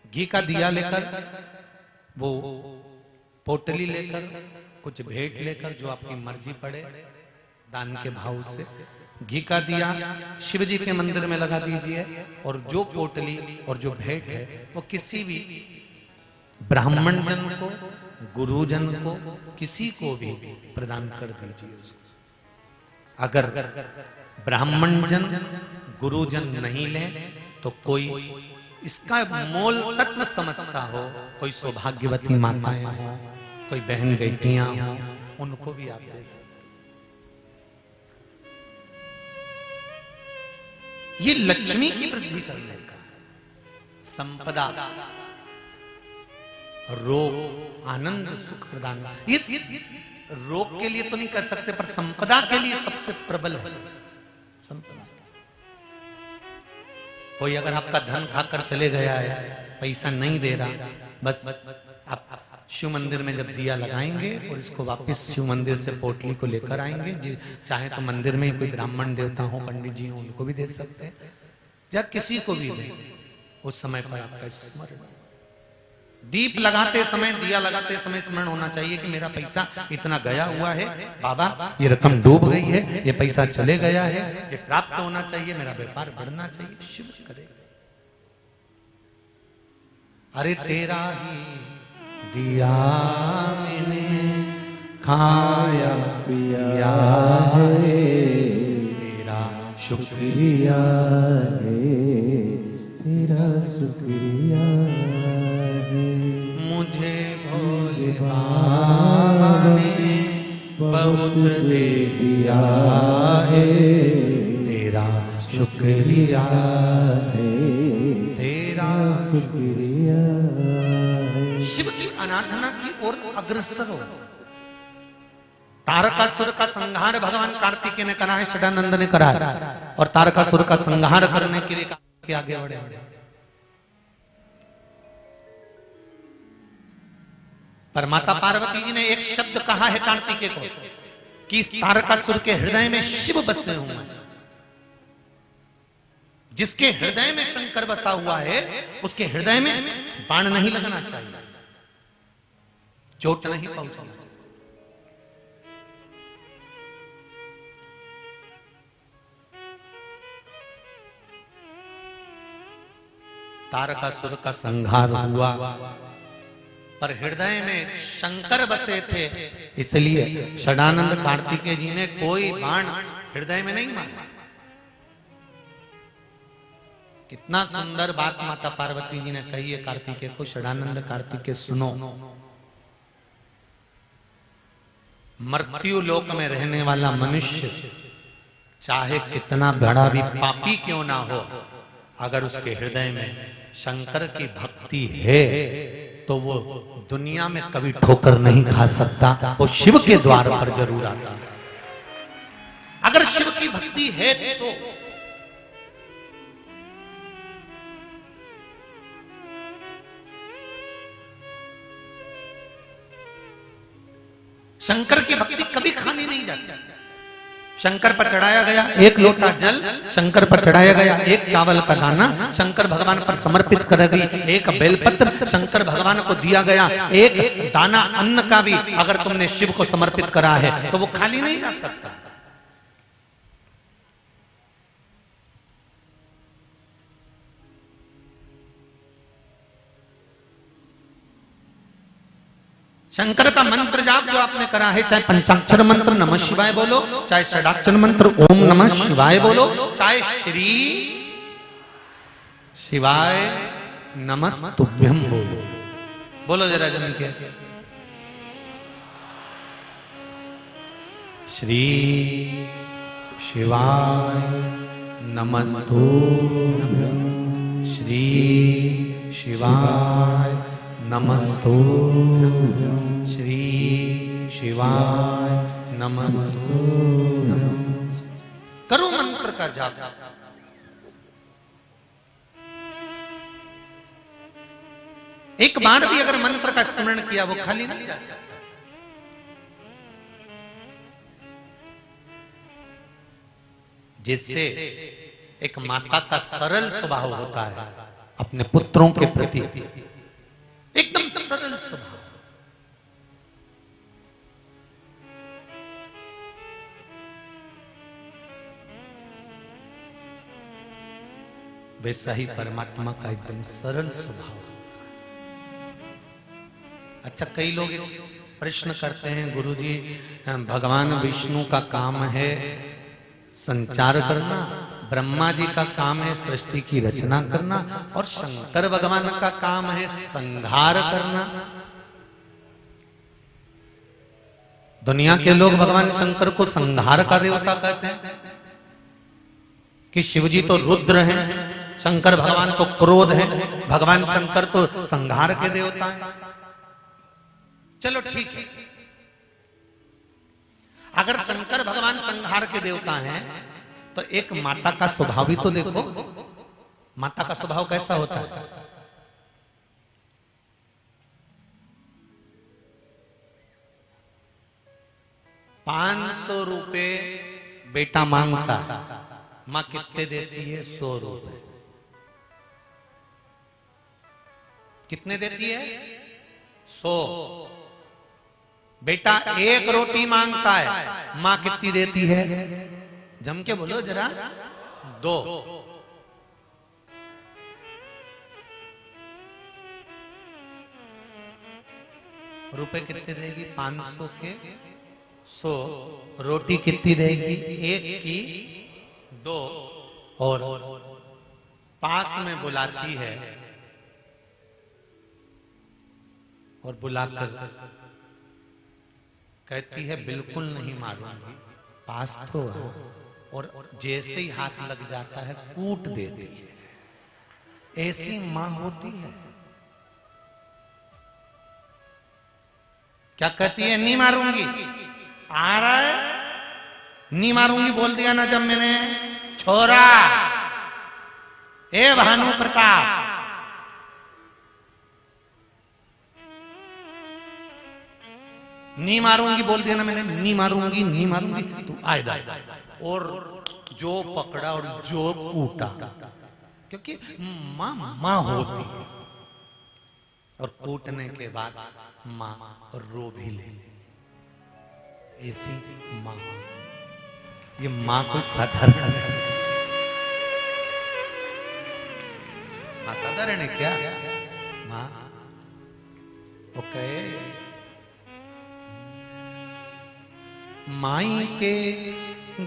घी का दिया लेकर, वो पोटली लेकर, कुछ भेंट लेकर जो आपकी मर्जी पड़े दान के भाव से, घी का दिया शिव जी के मंदिर में लगा दीजिए, और जो पोटली और जो भेंट है वो किसी भी ब्राह्मण जन को, गुरुजन को, किसी को भी प्रदान कर दीजिए उसको। अगर ब्राह्मण जन, गुरुजन नहीं ले तो कोई इसका मोल तत्व समझता हो, कोई सौभाग्यवती माताएं हो, कोई बहन बेटियां हो, उनको भी आप दे सकते। ये लक्ष्मी की वृद्धि करने का, संपदा, रोग, आनंद, सुख प्रदान, ये रोग के लिए तो नहीं कर सकते पर संपदा के लिए सबसे प्रबल है संपदा। कोई अगर आपका धन खाकर चले गया है, पैसा नहीं दे रहा, बस आप शिव मंदिर में जब दिया लगाएंगे और इसको वापस शिव मंदिर से पोटली को लेकर आएंगे, चाहे तो मंदिर में कोई ब्राह्मण देवता हो, पंडित जी हो, उनको भी दे सकते हैं, या किसी को भी दे, उस समय पर आपका स्मरण, दीप लगाते समय, दिया लगाते समय स्मरण होना चाहिए कि मेरा पैसा इतना गया हुआ है, बाबा ये रकम डूब गई है, ये पैसा चले गया है, ये प्राप्त होना चाहिए, मेरा व्यापार बढ़ना चाहिए, शिव करे। अरे तेरा ही दिया मैंने खाया पिया है, तेरा शुक्रिया है, तेरा शुक्रिया, मुझे तुझे दिया है, तेरा शुक्रिया है, तेरा शुक्रिया है। शिव की आराधना की ओर अग्रसर हो। तारकासुर का संहार भगवान कार्तिकेय ने करा है, षडानंद ने करा है, और तारकासुर का संहार करने के लिए आगे बढ़े। पर माता पार्वती जी ने एक शब्द कहा है कार्तिकेय को कि इस तारकासुर के हृदय में शिव बसे हुए हैं। जिसके हृदय में शंकर बसा हुआ है उसके हृदय में बाण नहीं लगना चाहिए, चोट नहीं पहुंचाना चाहिए। तारकासुर का संहार हुआ पर हृदय में शंकर बसे थे, इसलिए षडानंद कार्तिकेय जी ने कोई बाण हृदय में नहीं मारा। कितना सुंदर बात माता पार्वती जी ने कही है कार्तिकेय को, षडानंद कार्तिकेय सुनो। मृत्यु लोक में रहने वाला मनुष्य चाहे कितना बड़ा भी पापी क्यों ना हो, अगर उसके हृदय में शंकर की भक्ति है तो वो दुनिया में कभी ठोकर नहीं खा सकता, वो शिव के द्वार पर जरूर आता। अगर शिव की भक्ति है तो शंकर की भक्ति कभी खाली नहीं जाती। शंकर पर चढ़ाया गया एक लोटा जल, शंकर पर चढ़ाया गया एक चावल का दाना, शंकर भगवान पर समर्पित कर गई एक बेलपत्र, शंकर भगवान को दिया गया एक दाना अन्न का भी अगर तुमने शिव को समर्पित करा है तो वो खाली नहीं जा सकता। शंकर का मंत्र जाप जो आपने करा है, चाहे पंचाक्षर मंत्र नमः शिवाय बोलो, चाहे षडाक्षर मंत्र ओम नमः शिवाय बोलो, चाहे श्री शिवाय नमस्तुभ्यम बोलो, बोलो जरा जन के श्री शिवाय नमस्तुभ्यम, श्री शिवाय नमस्तुभ्यम, श्री शिवाय नमस्तुभ्यम। करो मंत्र का जाप। एक बार भी अगर मंत्र का स्मरण किया वो खाली नहीं जा सकता। जिससे एक माता का सरल स्वभाव होता है अपने पुत्रों के प्रति, एकदम सरल स्वभाव। वैसा ही परमात्मा का एकदम सरल स्वभाव होता है। अच्छा, कई लोग प्रश्न करते हैं गुरुजी, भगवान विष्णु का काम है संचार करना, ब्रह्मा जी का काम है सृष्टि की रचना करना, और शंकर भगवान का काम है संहार करना। दुनिया के लोग भगवान शंकर को संहार का देवता कहते हैं कि शिवजी तो रुद्र हैं, शंकर भगवान तो क्रोध है, भगवान शंकर तो संहार के देवता हैं। चलो ठीक है, अगर शंकर भगवान संहार के देवता हैं तो एक माता का स्वभाव भी तो देखो। माता का स्वभाव कैसा होता है? 500 रुपए बेटा मांगता, मां कितने देती है? 100 रुपए। कितने देती है? 100। बेटा 1 रोटी मांगता है, मां कितनी देती है? जम के बोलो जरा। 2। रुपए कितने देगी? 500 के 100। रोटी कितनी देगी? 1 की 2। और पास में बुलाती है और बुलाकर कहती है बिल्कुल नहीं मारूंगी, पास तो है, और जैसे ही हाथ लग जाता है कूट देती है। ऐसी मां होती है। क्या कहती है? नहीं मारूंगी। आ रहा है, नहीं मारूंगी बोल दिया ना जब मैंने, छोरा ए भानु प्रताप, नहीं मारूंगी बोल दिया ना मैंने, नहीं मारूंगी नहीं मारूंगी, तू आएगा। और जो पकड़ा और जो कूटा, क्योंकि मां मां होती है। और कूटने के बाद मां रो भी ले, ऐसी मां। ये मां को साधारण है, मां साधारण है क्या? मां वो कहे माई के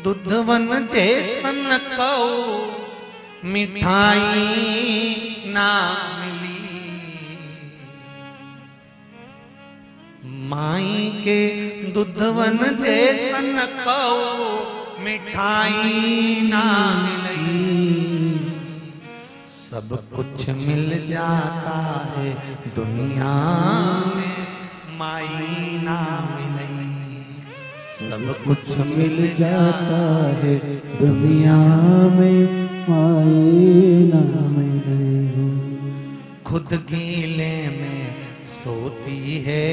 दूधवन जैसन कौ मिठाई ना मिली, माई के दूधवन जैसन कौ मिठाई ना मिली। सब कुछ मिल जाता है दुनिया में, माई ना मिली। सब कुछ मिल जाता है दुनिया में, माई ना मिले। खुद गीले में सोती है,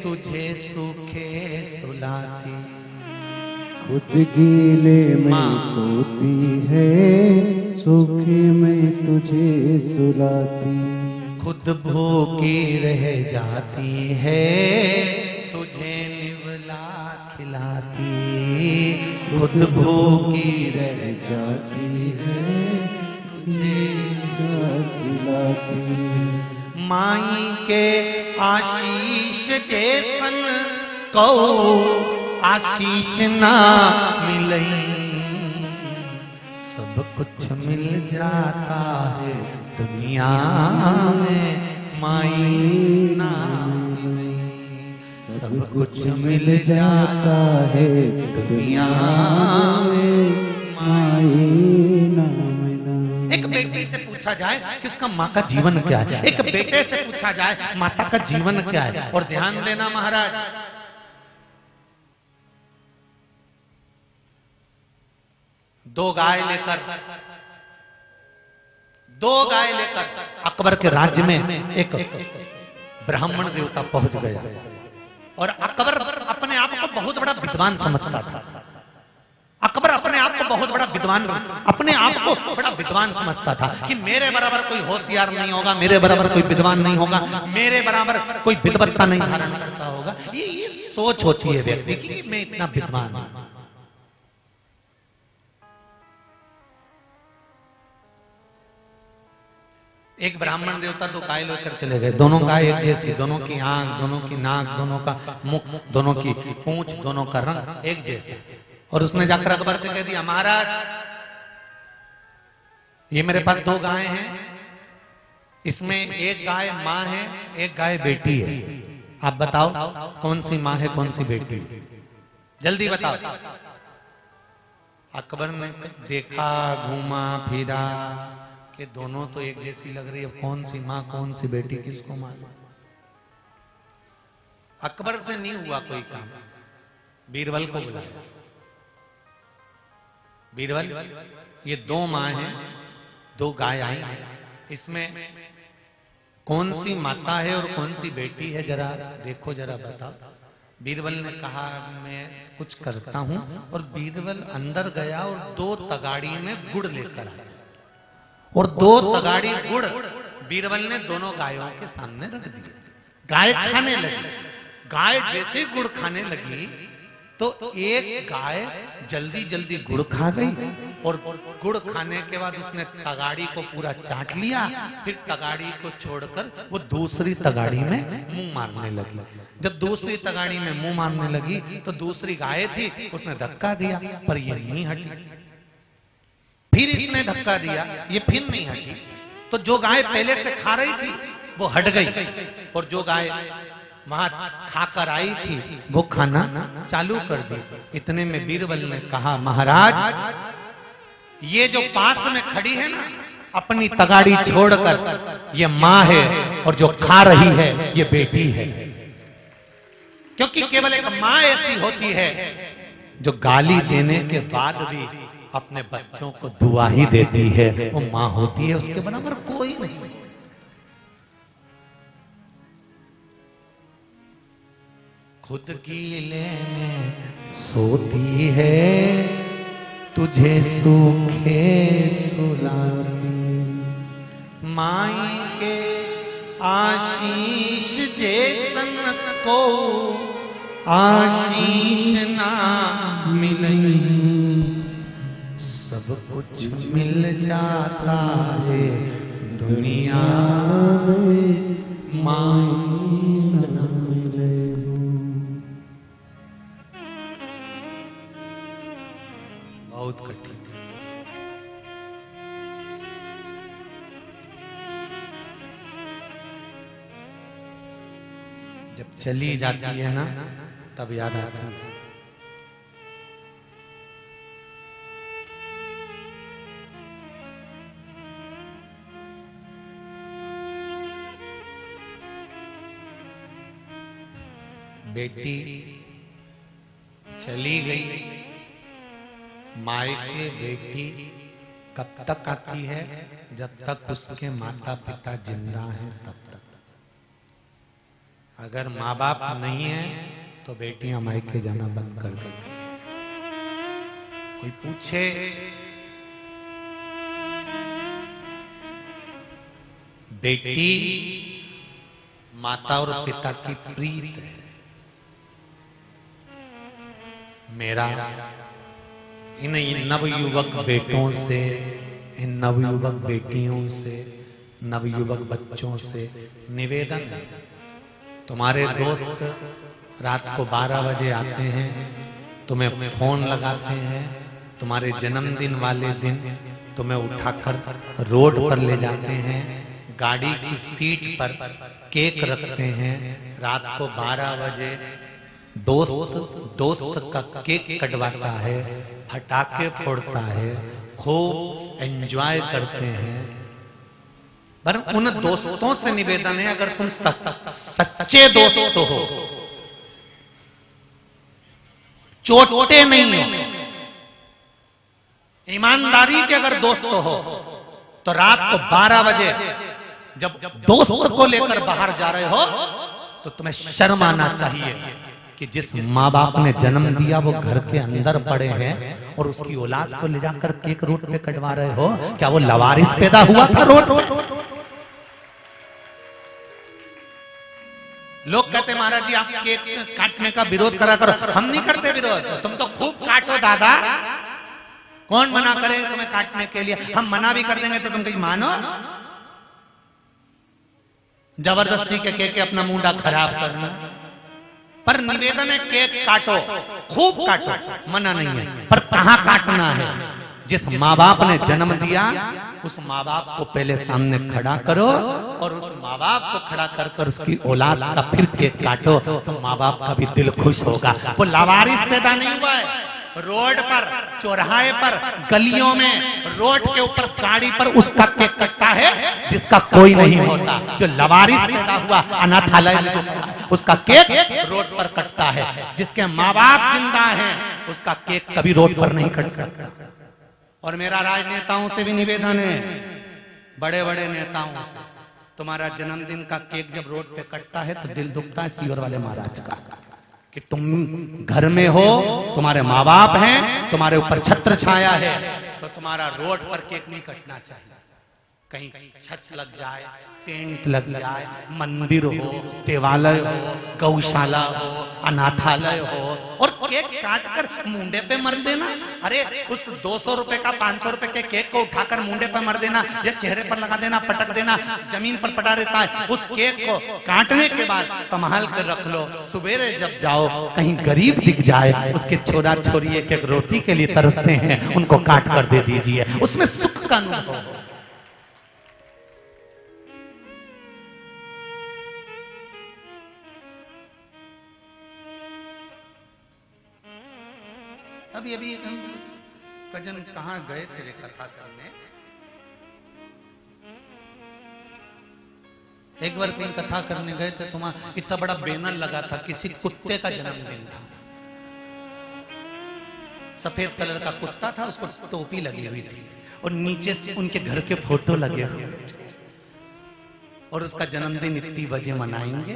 तुझे सूखे सुलाती। खुद गीले में सोती है, सूखे में तुझे सुलाती। खुद भूखी रह जाती है, तुझे निवला खिलाती। खुद भूखी रह जाती है, तुझे खिलाती। माई के आशीष जैसन कौ आशीष ना मिलई। सब कुछ मिल जाता है दुनिया में, माई ना मिलई। सब कुछ मिल जाता है दुनिया में, माई ना मिले। एक बेटी से पूछा जाए कि उसका माँ का जीवन क्या है, एक बेटे से पूछा जाए माता का जीवन क्या है। और ध्यान देना महाराज, दो गाय लेकर अकबर के राज्य में एक ब्राह्मण देवता पहुंच गया। और अकबर अपने आप को बहुत बड़ा विद्वान समझता था। अकबर अपने आप को बहुत बड़ा विद्वान, अपने आप को बड़ा विद्वान समझता था कि मेरे बराबर कोई होशियार नहीं होगा, मेरे बराबर कोई विद्वान नहीं होगा, मेरे बराबर कोई विद्वत्ता नहीं धारण करता होगा। ये सोच होती है व्यक्ति की कि मैं इतना विद्वान हूं। एक ब्राह्मण देवता दो गाय लेकर चले गए। दोनों गाय एक जैसी, दोनों की आंख, दोनों की नाक, दोनों का मुख, दोनों की पूंछ, दोनों का रंग एक जैसे। और उसने जाकर अकबर से कह दिया, महाराज ये मेरे पास दो गाय हैं, इसमें एक गाय माँ है, एक गाय बेटी है। आप बताओ कौन सी माँ है, कौन सी बेटी है, जल्दी बताओ। अकबर ने देखा, घूमा फिरा कि दोनों तो एक जैसी लग रही है, कौन सी माँ कौन सी बेटी किसको मालूम। अकबर से नहीं हुआ कोई काम, बीरबल को बुलाया। बीरबल, ये दो माँ हैं, दो गाय आई हैं, इसमें कौन सी माता है और कौन सी बेटी है, जरा देखो, जरा बताओ। बीरबल ने कहा मैं कुछ करता हूं। और बीरबल अंदर गया और दो तगाड़ी में गुड़ लेकर आया। और दो तगाड़ी गुड़ बीरबल ने दोनों गायों के सामने रख दिए। गाय खाने लगी। गाय जैसे गुड़ खाने लगी तो एक गाय जल्दी जल्दी गुड़ खा गई। और गुड़ खाने के बाद उसने तगाड़ी को पूरा चाट लिया। फिर तगाड़ी को छोड़कर वो दूसरी तगाड़ी में मुंह मारने लगी। जब दूसरी तगाड़ी में मुंह मारने लगी तो दूसरी गाय थी, उसने धक्का दिया पर ये नहीं हटी। फिर इसने धक्का दिया, ये फिर नहीं हटी। तो जो गाय पहले से खा रही थी वो हट गई। और जो गाय वहां खाकर आई थी, वो खाना चालू कर दी। इतने में बीरबल ने कहा, महाराज ये जो पास में खड़ी है ना, अपनी तगाड़ी छोड़कर ये माँ है, और जो खा रही है ये बेटी है। क्योंकि केवल एक माँ ऐसी होती है जो गाली देने के बाद भी अपने बच्चों को दुआ ही देती है, वो माँ होती है, उसके बराबर कोई नहीं। खुद की लेने सोती है, तुझे सूखे सुलाती, माई के आशीष जैसन को आशीष ना मिलई, सब कुछ मिल जाता है दुनिया में, माई ना मिले। बहुत कठिन है। जब चली जाती है ना, तब याद आता है। बेटी चली गई, मायके बेटी कब तक आती है? जब तक उसके माता पिता जिंदा हैं तब तक। अगर माँ बाप नहीं है तो बेटियां मायके जाना बंद कर देती है। कोई पूछे बेटी माता और पिता की प्रीत है। मेरा इन नवयुवक बेटों से, इन नवयुवक बेटियों से, नवयुवक बच्चों से निवेदन है, तुम्हारे दोस्त रात को 12 बजे आते हैं, तुम्हें फोन लगाते हैं, तुम्हारे जन्मदिन वाले दिन तुम्हें उठाकर रोड पर ले जाते हैं, गाड़ी की सीट पर केक रखते हैं, रात को 12 बजे दोस्त का केक कटवाता है, फटाके फोड़ता है, खूब एंजॉय करते हैं। पर उन दोस्तों से निवेदन है, अगर तुम सच्चे दोस्त हो, चोटे नहीं हो, ईमानदारी के अगर दोस्त हो, तो रात को 12 बजे जब दोस्त को लेकर बाहर जा रहे हो तो तुम्हें शर्म आना चाहिए कि जिस माँ बाप ने जन्म दिया वो घर के अंदर पड़े हैं और उसकी औलाद को ले जाकर केक रोड पे कटवा रहे हो। क्या वो लवारिस पैदा हुआ था रोड? लोग कहते महाराज जी आप केक काटने का विरोध करा करो। हम नहीं करते विरोध, तुम तो खूब काटो दादा, कौन मना करे तुम्हें काटने के लिए? हम मना भी कर देंगे तो तुम कहीं मानो? जबरदस्ती के केक के अपना मुंडा खराब करना। पर निवेदन है केक काटो, खूब काटो, मना नहीं है, पर कहां काटना है? जिस माँ बाप ने जन्म दिया उस माँ बाप को पहले सामने खड़ा करो और उस माँ बाप को खड़ा कर कर उसकी औलाद का फिर केक काटो, तो माँ बाप का भी दिल खुश होगा। वो लावारिस पैदा नहीं हुआ है। रोड पर, चौराहे पर, गलियों में, रोड के ऊपर, गाड़ी पर उसका केक कटता है जिसका कोई नहीं होता। जो लवारिस पैदा हुआ अनाथालय में जो उसका केक रोड पर कटता है। जिसके माँ बाप जिंदा हैं उसका केक कभी रोड पर नहीं कट सकता। और मेरा राजनेताओं से भी निवेदन है, बड़े बड़े नेताओं से, तुम्हारा जन्मदिन का केक जब रोड पे कटता है तो दिल दुखता है सीहोर वाले महाराज का कि तुम घर में हो, तुम्हारे माँ बाप हैं, तुम्हारे ऊपर छत्र छाया है, तो तुम्हारा रोड पर केक नहीं कटना चाहिए। कहीं छत लग जाए, टेंट लग जाए, मंदिर हो, देवालय हो, गौशाला हो, अनाथालय हो, और केक काट कर मुंडे पे मर देना। अरे उस 200 रुपए का 500 रुपए के केक को उठाकर मुंडे पे मर देना या चेहरे पर लगा देना, पटक देना, जमीन पर पड़ा रहता है। उस केक को काटने के बाद संभाल कर रख लो। सुबेरे जब जाओ कहीं गरीब दिख जाए, उसके छोरा छोरी एक एक रोटी के लिए तरसते हैं, उनको काट कर दे दीजिए, उसमें सुख का अनुभव। अभी कजन कहाँ गए थे रे कथा करने, एक बार कहीं कथा करने गए थे, तुम्हारा इतना बड़ा बैनर लगा था, किसी कुत्ते का जन्मदिन था, सफेद कलर का कुत्ता था, उसको टोपी लगी हुई थी और नीचे से उनके घर के फोटो लगे हुए थे और उसका जन्मदिन इतनी बजे मनाएंगे।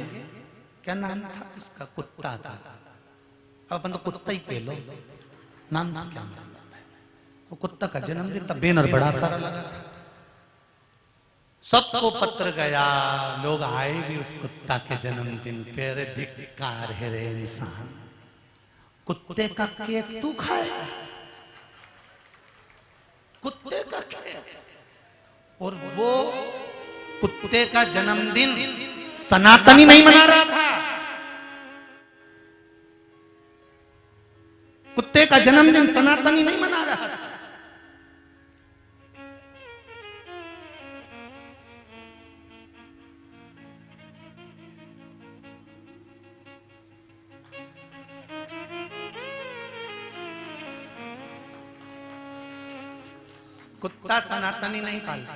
क्या नाम था उसका? कुत्ता था। अब अपन तो कुत्ता ही कह लो, नाम से क्या मतलब है। वो कुत्ता का जन्मदिन था, बैनर बड़ा सारा लगा था, सबको पत्र गया, लोग आए भी उस कुत्ता के जन्मदिन पे। अरे धिक्कार है रे इंसान, कुत्ते का केक तू खाए, कुत्ते का केक। और वो कुत्ते का जन्मदिन सनातनी नहीं मना रहा था, कुत्ते का जन्मदिन सनातनी नहीं मना रहा था। कुत्ता सनातनी नहीं पालता,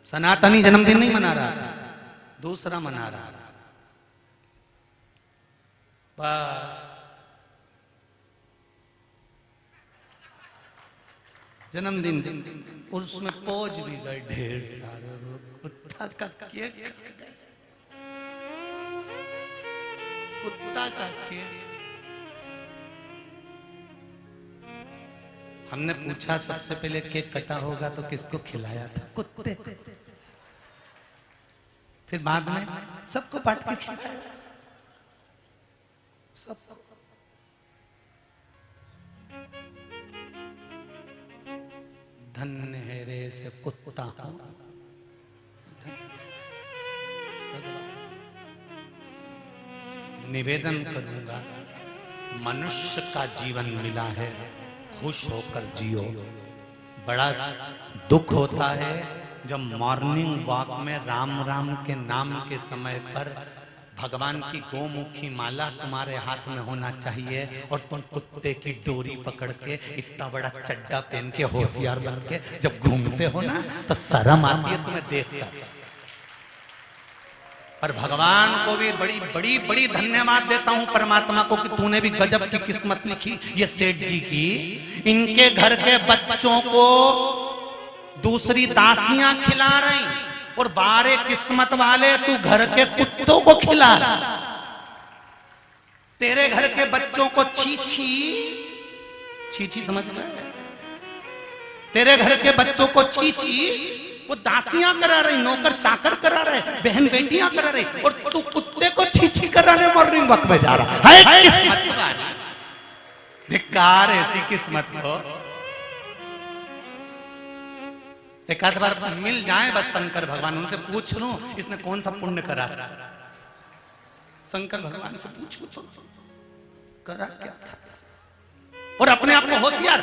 सनातनी जन्मदिन नहीं मना रहा था, दूसरा मना रहा था। बस जन्मदिन और उसमें पोज भी गए ढेर सारे लोग। कुत्ता का केक, कुत्ता का केक। हमने पूछा सबसे पहले केक कटा होगा तो किसको खिलाया था? कुत्ते को। फिर बाद में सबको बांट के खिलाया, सबको। धन्य है रे से कुत्ता हो। निवेदन करूंगा, मनुष्य का जीवन मिला है, खुश होकर जियो। बड़ा दुख होता है जब मॉर्निंग वॉक में राम राम के नाम के समय पर भगवान की गोमुखी माला तुम्हारे हाथ में होना चाहिए और तुम कुत्ते की डोरी पकड़ के इतना बड़ा चड्डा पहन के होशियार बन के जब घूमते हो ना, तो शर्म आती है तुम्हें देखकर। पर भगवान को भी बड़ी बड़ी बड़ी धन्यवाद देता हूं परमात्मा को कि तूने भी गजब की किस्मत लिखी ये सेठ जी की। इनके घर के बच्चों को दूसरी दासियां खिला रही और बारे किस्मत वाले तू घर के कुत्तों को खिला रहा। तेरे घर के बच्चों को छीछी छीछी समझ रहे? तेरे घर के बच्चों को छीछी वो दासियां करा रही, नौकर चाकर करा रहे, बहन बेटियां करा रही, और तू कुत्ते को छीछी कराने मॉर्निंग वक्त में जा रहा है। किस्मत वाली, धिक्कार ऐसी किस्मत को। एक आध बार मिल जाए बस शंकर भगवान, उनसे पूछ लूं इसने कौन सा पुण्य करा था। शंकर भगवान से पूछूं करा क्या था, और अपने आप को होशियार